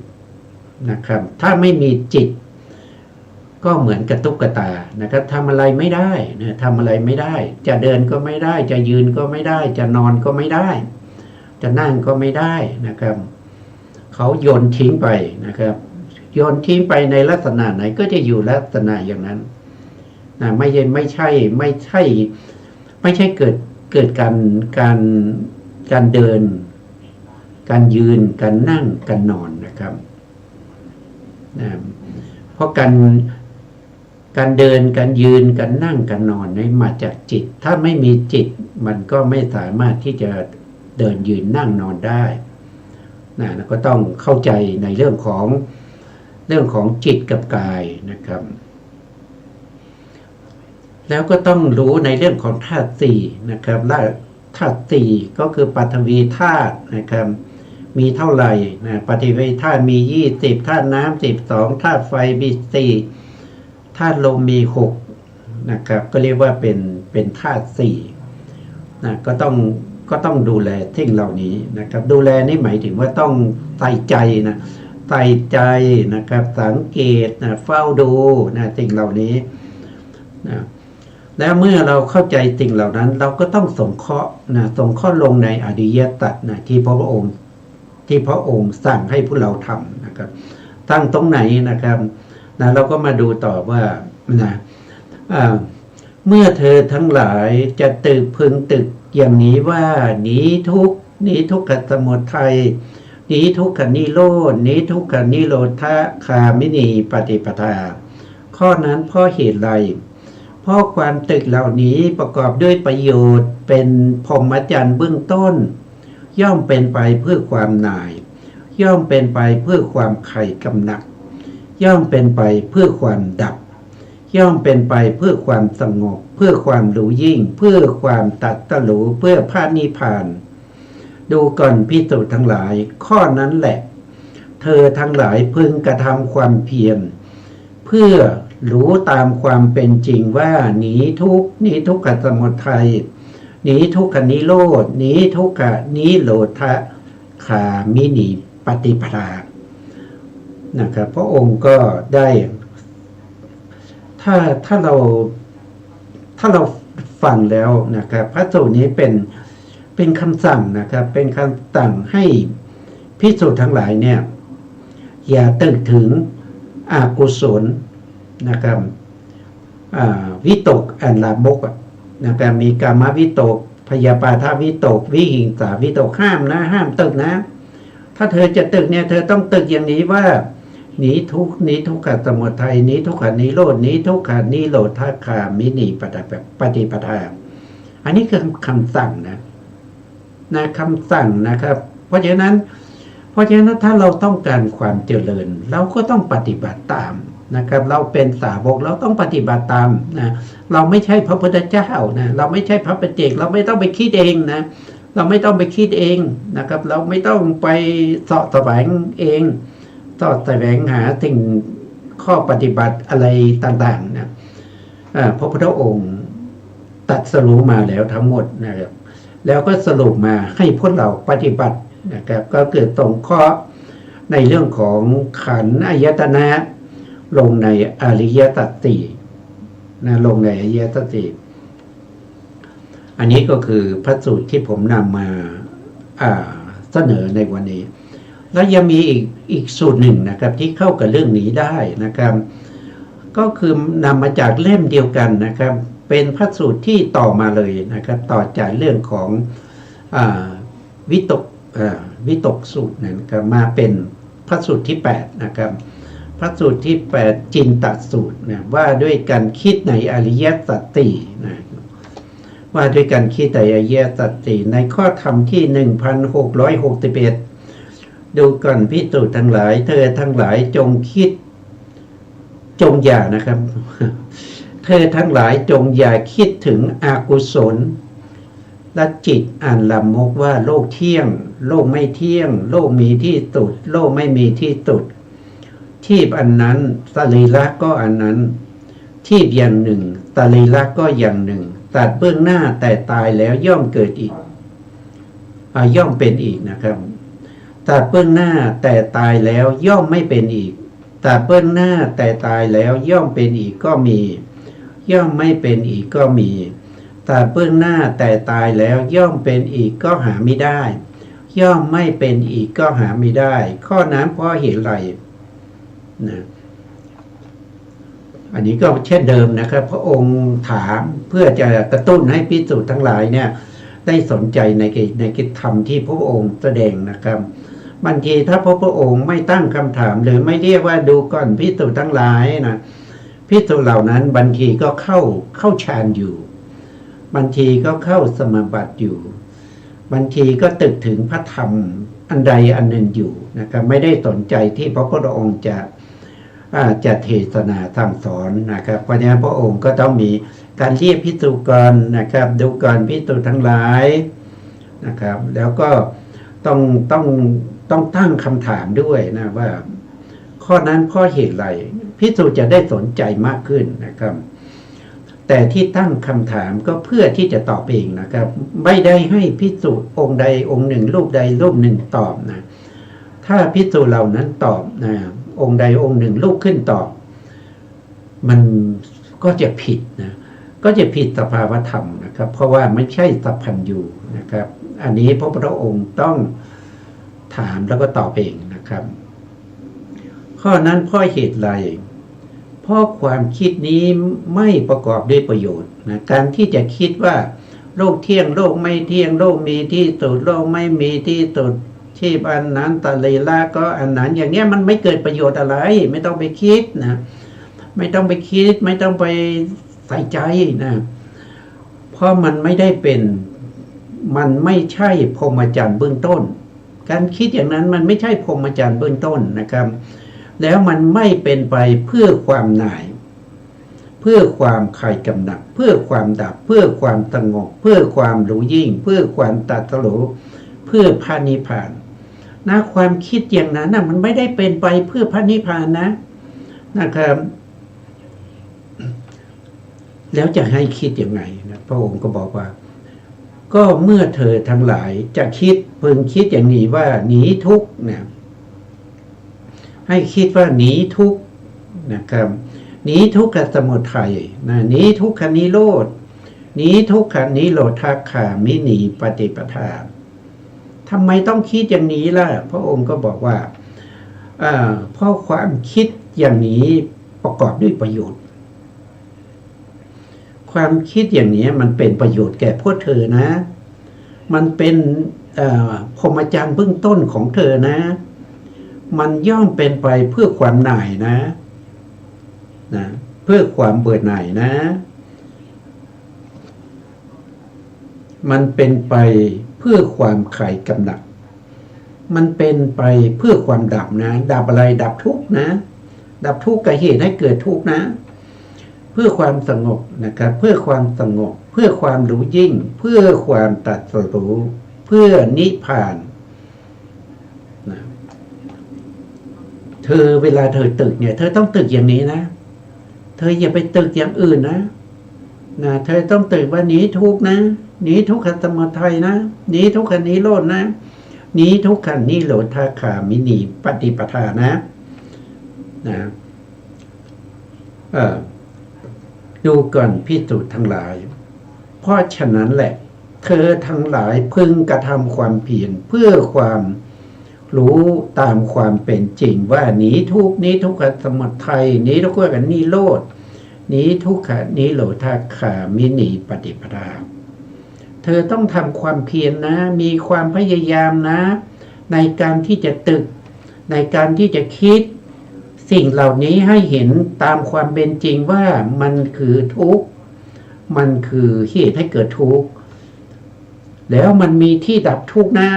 นะครับถ้าไม่มีจิตก็เหมือนกระตุกกระตานะครับทำอะไรไม่ได้นะทำอะไรไม่ได้จะเดินก็ไม่ได้จะยืนก็ไม่ได้จะนอนก็ไม่ได้จะนั่งก็ไม่ได้นะครับเขาโยนทิ้งไปนะครับโยนทิ้งไปในลักษณะไหนก็จะอยู่ลักษณะอย่างนั้นนะไม่ใช่เกิดการเดินการยืนการนั่งการนอนนะครับนะเพราะการเดินการยืนการนั่งการนอนนี่มาจากจิตถ้าไม่มีจิตมันก็ไม่สามารถที่จะเดินยืนนั่งนอนได้นะแล้วก็ต้องเข้าใจในเรื่องของจิตกับกายนะครับแล้วก็ต้องรู้ในเรื่องของธาตุสี่นะครับและธาตุสี่ก็คือปฐวีธาตุนะครับมีเท่าไหร่นะปฐวีธาตุมี20ธาตุน้ำ12ธาตุไฟมี4ธาตุลมมี6นะครับก็เรียกว่าเป็นธาตุสี่นะก็ต้องดูแลสิ่งเหล่านี้นะครับดูแลนี่หมายถึงว่าต้องใส่ใจนะใส่ใจนะครับสังเกตนะเฝ้าดูนะสิ่งเหล่านี้นะแล้วเมื่อเราเข้าใจสิ่งเหล่านั้นเราก็ต้องสงเคราะห์ลงในอริยสัจนะที่พระองค์สั่งให้พวกเราทำนะครับตั้งตรงไหนนะครับนะเราก็มาดูต่อว่านะเมื่อเธอทั้งหลายจะพึงตึกอย่างนี้ว่าหนีทุกขสมุทัยหนีทุกขนิโรธหนีทุกขนิโรธคามินีปฏิปทาข้อนั้นเพราะเหตุไรเพราะความตึกเหล่านี้ประกอบด้วยประโยชน์เป็นพรหมจรรย์เบื้องต้นย่อมเป็นไปเพื่อความหน่ายย่อมเป็นไปเพื่อความไข่กำหนักย่อมเป็นไปเพื่อความดับย่อมเป็นไปเพื่อความสงบเพื่อความรู้ยิ่งเพื่อความตัดตรู้เพื่อพระนิพพานดูก่อนภิกษุทั้งหลายข้อนั้นแหละเธอทั้งหลายพึงกระทำความเพียรเพื่อรู้ตามความเป็นจริงว่าหนีทุกขสมุทัยหนีทุกขนิโรธหนีทุกขนิโรธคามินีปฏิปทานะครับพระองค์ก็ได้ถ้าเราฟังแล้วนะครับพระสูตรนี้เป็นคำสั่งนะครับเป็นคำสั่งให้ภิกษุทั้งหลายเนี่ยอย่าตึกถึงอกุศลนะครับวิตกอันลามกนะครับมีกามวิตกพยาบาทวิตกวิหิงสาวิตกห้ามตึกนะถ้าเธอจะตึกเนี่ยเธอต้องตึกอย่างนี้ว่าหนีทุกขสมุทัยหนีทุกขนิโรธหนีทุกขนิโรธคามินีปฏิปทาอันนี้คือคำสั่งนะคำสั่งนะครับเพราะฉะนั้นถ้าเราต้องการความเจริญเราก็ต้องปฏิบัติตามนะครับเราเป็นสาวกเราต้องปฏิบัติตามนะเราไม่ใช่พระพุทธเจ้านะเราไม่ใช่พระปัจเจกเราไม่ต้องไปคิดเองนะเราไม่ต้องไปคิดเองนะครับเราไม่ต้องไปเสาะแสวงเองเสาะแสวงหาสิ่งข้อปฏิบัติอะไรต่างๆนะพระพุทธองค์ตรัสรู้มาแล้วทั้งหมดนะครับแล้วก็สรุปมาให้พวกเราปฏิบัตินะครับก็เกิดสงเคราะห์ในเรื่องของขันธ์อายตนะลงในอริยสัจสี่นะลงในอริยสัจสี่อันนี้ก็คือพระสูตรที่ผมนำมาเสนอในวันนี้แล้วยังมีอีกสูตรหนึ่งนะครับที่เข้ากับเรื่องนี้ได้นะครับก็คือนำมาจากเล่มเดียวกันนะครับเป็นพระสูตรที่ต่อมาเลยนะครับต่อจากเรื่องของวิตกสูตรนะครับมาเป็นพระสูตรที่8นะครับพระสูตรที่8จินตสูตรนะว่าด้วยการคิดในอริยสัจสี่นะ ว่าด้วยการคิดแต่อริยสัจสี่ในข้อธรรมที่1661ดูก่อนภิกษุทั้งหลายเธอทั้งหลายจงคิดจงอย่านะครับ เธอทั้งหลายจงอย่าคิดถึงอกุศลและจิตอ่านลามกว่าโลกเที่ยงโลกไม่เที่ยงโลกมีที่สุดโลกไม่มีที่สุดทีพอันนั้นสรีระก็อันนั้นทีพอย่างหนึ่งสรีระก็อย่างหนึ่งตัดเบื้องหน้าแต่ตายแล้วย่อมเกิดอีกย่อมเป็นอีกนะครับตัดเบื้องหน้าแต่ตายแล้วย่อมไม่เป็นอีกตัดเบื้องหน้าแต่ตายแล้วย่อมเป็นอีกก็มีย่อมไม่เป็นอีกก็มีตัดเบื้องหน้าแต่ตายแล้วย่อมเป็นอีกก็หาไม่ได้ย่อมไม่เป็นอีกก็หาไม่ได้ข้อนั้นเพราะเหตุไรนะอันนี้ก็เช่นเดิมนะครับพระองค์ถามเพื่อจะกระตุ้นให้ภิกษุทั้งหลายเนี่ยได้สนใจในกิจธรรมที่พระองค์แสดงนะครับบางทีถ้าพระองค์ไม่ตั้งคำถามหรือไม่เรียกว่าดูก่อนภิกษุทั้งหลายนะภิกษุเหล่านั้นบางทีก็เข้าฌานอยู่บางทีก็เข้าสมาบัติอยู่บางทีก็ตึกถึงพระธรรมอันใดอันหนึ่งอยู่นะครับไม่ได้สนใจที่พระพุทธองค์จะเทศนาทางสอนนะครับเพราะฉะนั้นพระองค์ก็ต้องมีการเรียกภิกษุก่อนนะครับดูก่อนภิกษุทั้งหลายนะครับแล้วก็ต้องตั้งคำถามด้วยนะว่าข้อนั้นข้อเหตุไรภิกษุจะได้สนใจมากขึ้นนะครับแต่ที่ตั้งคำถามก็เพื่อที่จะตอบเองนะครับไม่ได้ให้ภิกษุองค์ใดองค์หนึ่งรูปใดรูปหนึ่งตอบนะถ้าภิกษุเหล่านั้นตอบนะองค์ใดองค์หนึ่งลุกขึ้นตอบมันก็จะผิดนะก็จะผิดสภาวธรรมนะครับเพราะว่าไม่ใช่สัพพัญญูนะครับอันนี้พระพุทธองค์ต้องถามแล้วก็ตอบเองนะครับข้อนั้นเพราะเหตุไรเพราะความคิดนี้ไม่ประกอบด้วยประโยชน์นะการที่จะคิดว่าโลกเที่ยงโลกไม่เที่ยงโลกมีที่สุดโลกไม่มีที่สุดที่อันนั้นตะลีละก็อันนั้นอย่างเงี้ยมันไม่เกิดประโยชน์อะไรไม่ต้องไปคิดนะไม่ต้องไปคิดไม่ต้องไปใส่ใจนะเพราะมันไม่ได้เป็นมันไม่ใช่พรหมจรรย์เบื้องต้นการคิดอย่างนั้นมันไม่ใช่พรหมจรรย์เบื้องต้นนะครับแล้วมันไม่เป็นไปเพื่อความหน่ายเพื่อความคลายกำหนัดเพื่อความดับเพื่อความสงบเพื่อความรู้ยิ่งเพื่อความตรัสรู้เพื่อพระนิพพานนะความคิดอย่างนั้นนะมันไม่ได้เป็นไปเพื่อพระนิพพานนะครับแล้วจะให้คิดยังไงนะพระองค์ก็บอกว่าก็เมื่อเธอทั้งหลายจะคิดพึงคิดอย่างนี้ว่าหนีทุกข์นะให้คิดว่าหนีทุกข์นะครับหนีทุกขสมุทัยนะหนีทุกขนิโรธหนีทุกขนิโรธคามินีปฏิปทาทำไมต้องคิดอย่างนี้ล่ะพระองค์ก็บอกว่าเพราะความคิดอย่างนี้ประกอบด้วยประโยชน์ความคิดอย่างนี้มันเป็นประโยชน์แก่พวกเธอนะมันเป็นพรหมจรรย์เบื้องต้นของเธอนะมันย่อมเป็นไปเพื่อความหน่ายนะเพื่อความเบื่อหน่ายนะมันเป็นไปเพื่อความคลายกำหนัดมันเป็นไปเพื่อความดับนะดับอะไรดับทุกข์นะดับทุกข์กับเหตุให้เกิดทุกข์นะเพื่อความสงบนะครับเพื่อความสงบเพื่อความรู้ยิ่งเพื่อความตรัสรู้เพื่อนิพพานนะเธอเวลาเธอตึกเนี่ยเธอต้องตึกอย่างนี้นะเธออย่าไปตึกอย่างอื่นนะเธอต้องตึกว่าหนีทุกข์นะหนีทุกขสมุทัยนะหนีทุกขนิโรธนะหนีทุกขนิโรธคามินีปฏิปทานะดูก่อนภิกษุทั้งหลายเพราะฉะนั้นแหละเธอทั้งหลายพึงกระทำความเพียรเพื่อความรู้ตามความเป็นจริงว่าหนีทุกข์หนีทุกขสมุทัยหนีทุกขนิโรธหนีทุกขนิโรธคามินีปฏิปทาเธอต้องทำความเพียรนะมีความพยายามนะในการที่จะตึกในการที่จะคิดสิ่งเหล่านี้ให้เห็นตามความเป็นจริงว่ามันคือทุกข์ มันคือเหตุให้เกิดทุกข์แล้วมันมีที่ดับทุกข์นะ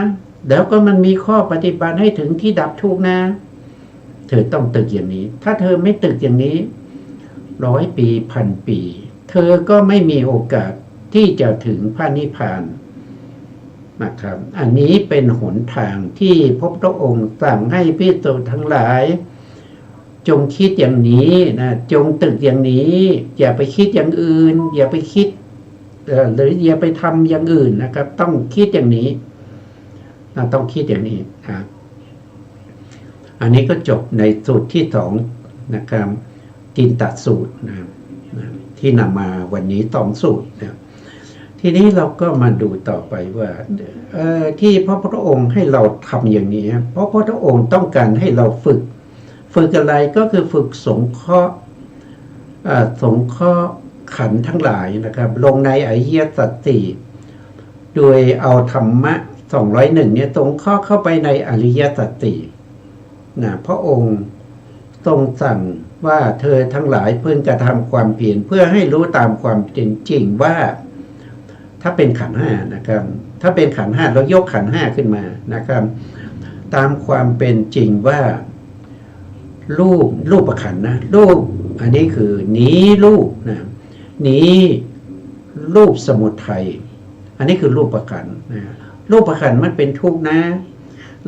แล้วก็มันมีข้อปฏิบัติให้ถึงที่ดับทุกข์นะเธอต้องตึกอย่างนี้ถ้าเธอไม่ตึกอย่างนี้100 ปี1,000 ปีเธอก็ไม่มีโอกาสที่จะถึงพระนิพพานนะครับอันนี้เป็นหนทางที่พระพุทธองค์สั่งให้ภิกษุทั้งหลายจงคิดอย่างนี้นะจงตึกอย่างนี้อย่าไปคิดอย่างอื่นอย่าไปคิดหรืออย่าไปทำอย่างอื่นนะครับต้องคิดอย่างนี้ต้องคิดอย่างนี้นะอันนี้ก็จบในสูตรที่2นะครับจินตสูตรนะที่นำมาวันนี้2สูตรนะทีนี้เราก็มาดูต่อไปว่าที่พระพุทธองค์ให้เราทำอย่างนี้เพราะพระพุทธองค์ต้องการให้เราฝึกอะไรก็คือฝึกสงเคราะห์ขันธ์ทั้งหลายนะครับลงในอริยสัจสี่โดยเอาธรรมะ201เนี่ยสงเคราะห์เข้าไปในอริยสัจสี่นะพระองค์ทรงสั่งว่าเธอทั้งหลายพึงกระทำความเพียรเพื่อให้รู้ตามความเป็นจริงว่าถ้าเป็นขันธ์5นะครับถ้าเป็นขันธ์5เรายกขันธ์5ขึ้นมานะครับตามความเป็นจริงว่ารูปขันธ์นะรูปอันนี้คือนี้รูปนะนี้รูปสมุทัยอันนี้คือรูปขันธ์นะรูปขันธ์มันเป็นทุกข์นะ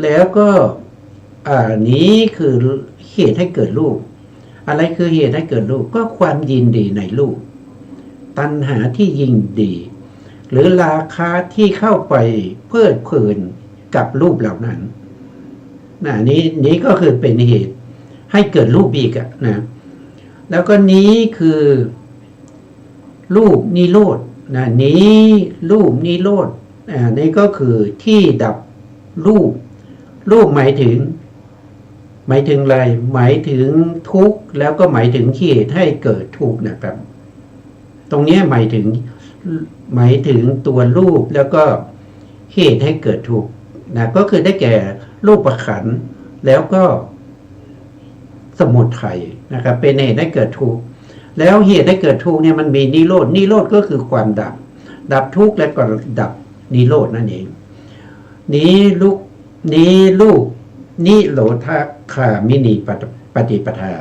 แล้วก็นี้คือเหตุให้เกิดรูปอะไรคือเหตุให้เกิดรูปก็ความยินดีในรูปตัณหาที่ยินดีหรือราคะที่เข้าไปเพลิดเพลินกับรูปเหล่านั้นนี้ก็คือเป็นเหตุให้เกิดรูปอีกนะแล้วก็นี้คือรูปนิโรธนี้รูปนิโรธนี่ก็คือที่ดับรูปหมายถึงอะไรหมายถึงทุกข์แล้วก็หมายถึงเหตุให้เกิดทุกข์นะครับตรงนี้หมายถึงตัวรูปแล้วก็เหตุให้เกิดทุกข์นะก็คือได้แก่รูปขันธ์แล้วก็สมุทัยนะครับเป็นเหตุให้เกิดทุกข์แล้วเหตุให้เกิดทุกข์เนี่ยมันมีนิโรธก็คือความดับทุกข์และก็ดับนิโรธนั่นเองนิโรธคามินีปฏิปทา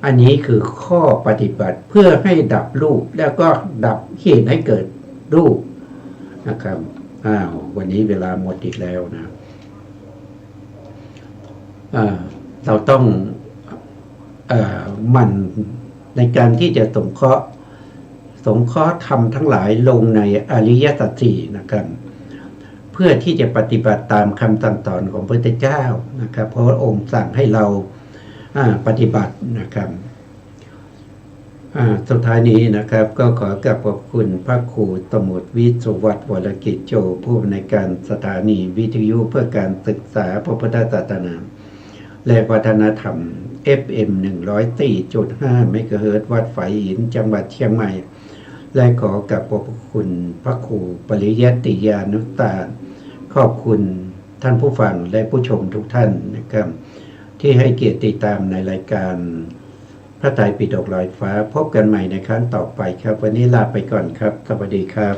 อันนี้คือข้อปฏิบัติเพื่อให้ดับรูปแล้วก็ดับเหตุให้เกิดรูปนะครับวันนี้เวลาหมดอีกแล้วนะเราต้องมันในการที่จะสงเคราะห์ธรรมทั้งหลายลงในอริยสัจสี่นะครับเพื่อที่จะปฏิบัติตามคำสั่งสอนของพระพุทธเจ้านะครับเพราะองค์สั่งให้เราปฏิบัตินะครับสุดท้ายนี้นะครับก็ขอกราบขอบคุณพระครูสมุทรวิสุวัฒน์วรกิจโจผู้อำนวยการสถานีวิทยุเพื่อการศึกษาพระพุทธศาสนาและวัฒนธรรม FM 104.5 เมกะเฮิรตซ์วัดฝายหินจังหวัดเชียงใหม่และขอกราบขอบคุณพระครูปริยัติยานุตาขอบคุณท่านผู้ฟังและผู้ชมทุกท่านนะครับที่ให้เกียรติติดตามในรายการพระไตรปิฎกลอยฟ้าพบกันใหม่ในครั้งต่อไปครับวันนี้ลาไปก่อนครับสวัสดีครับ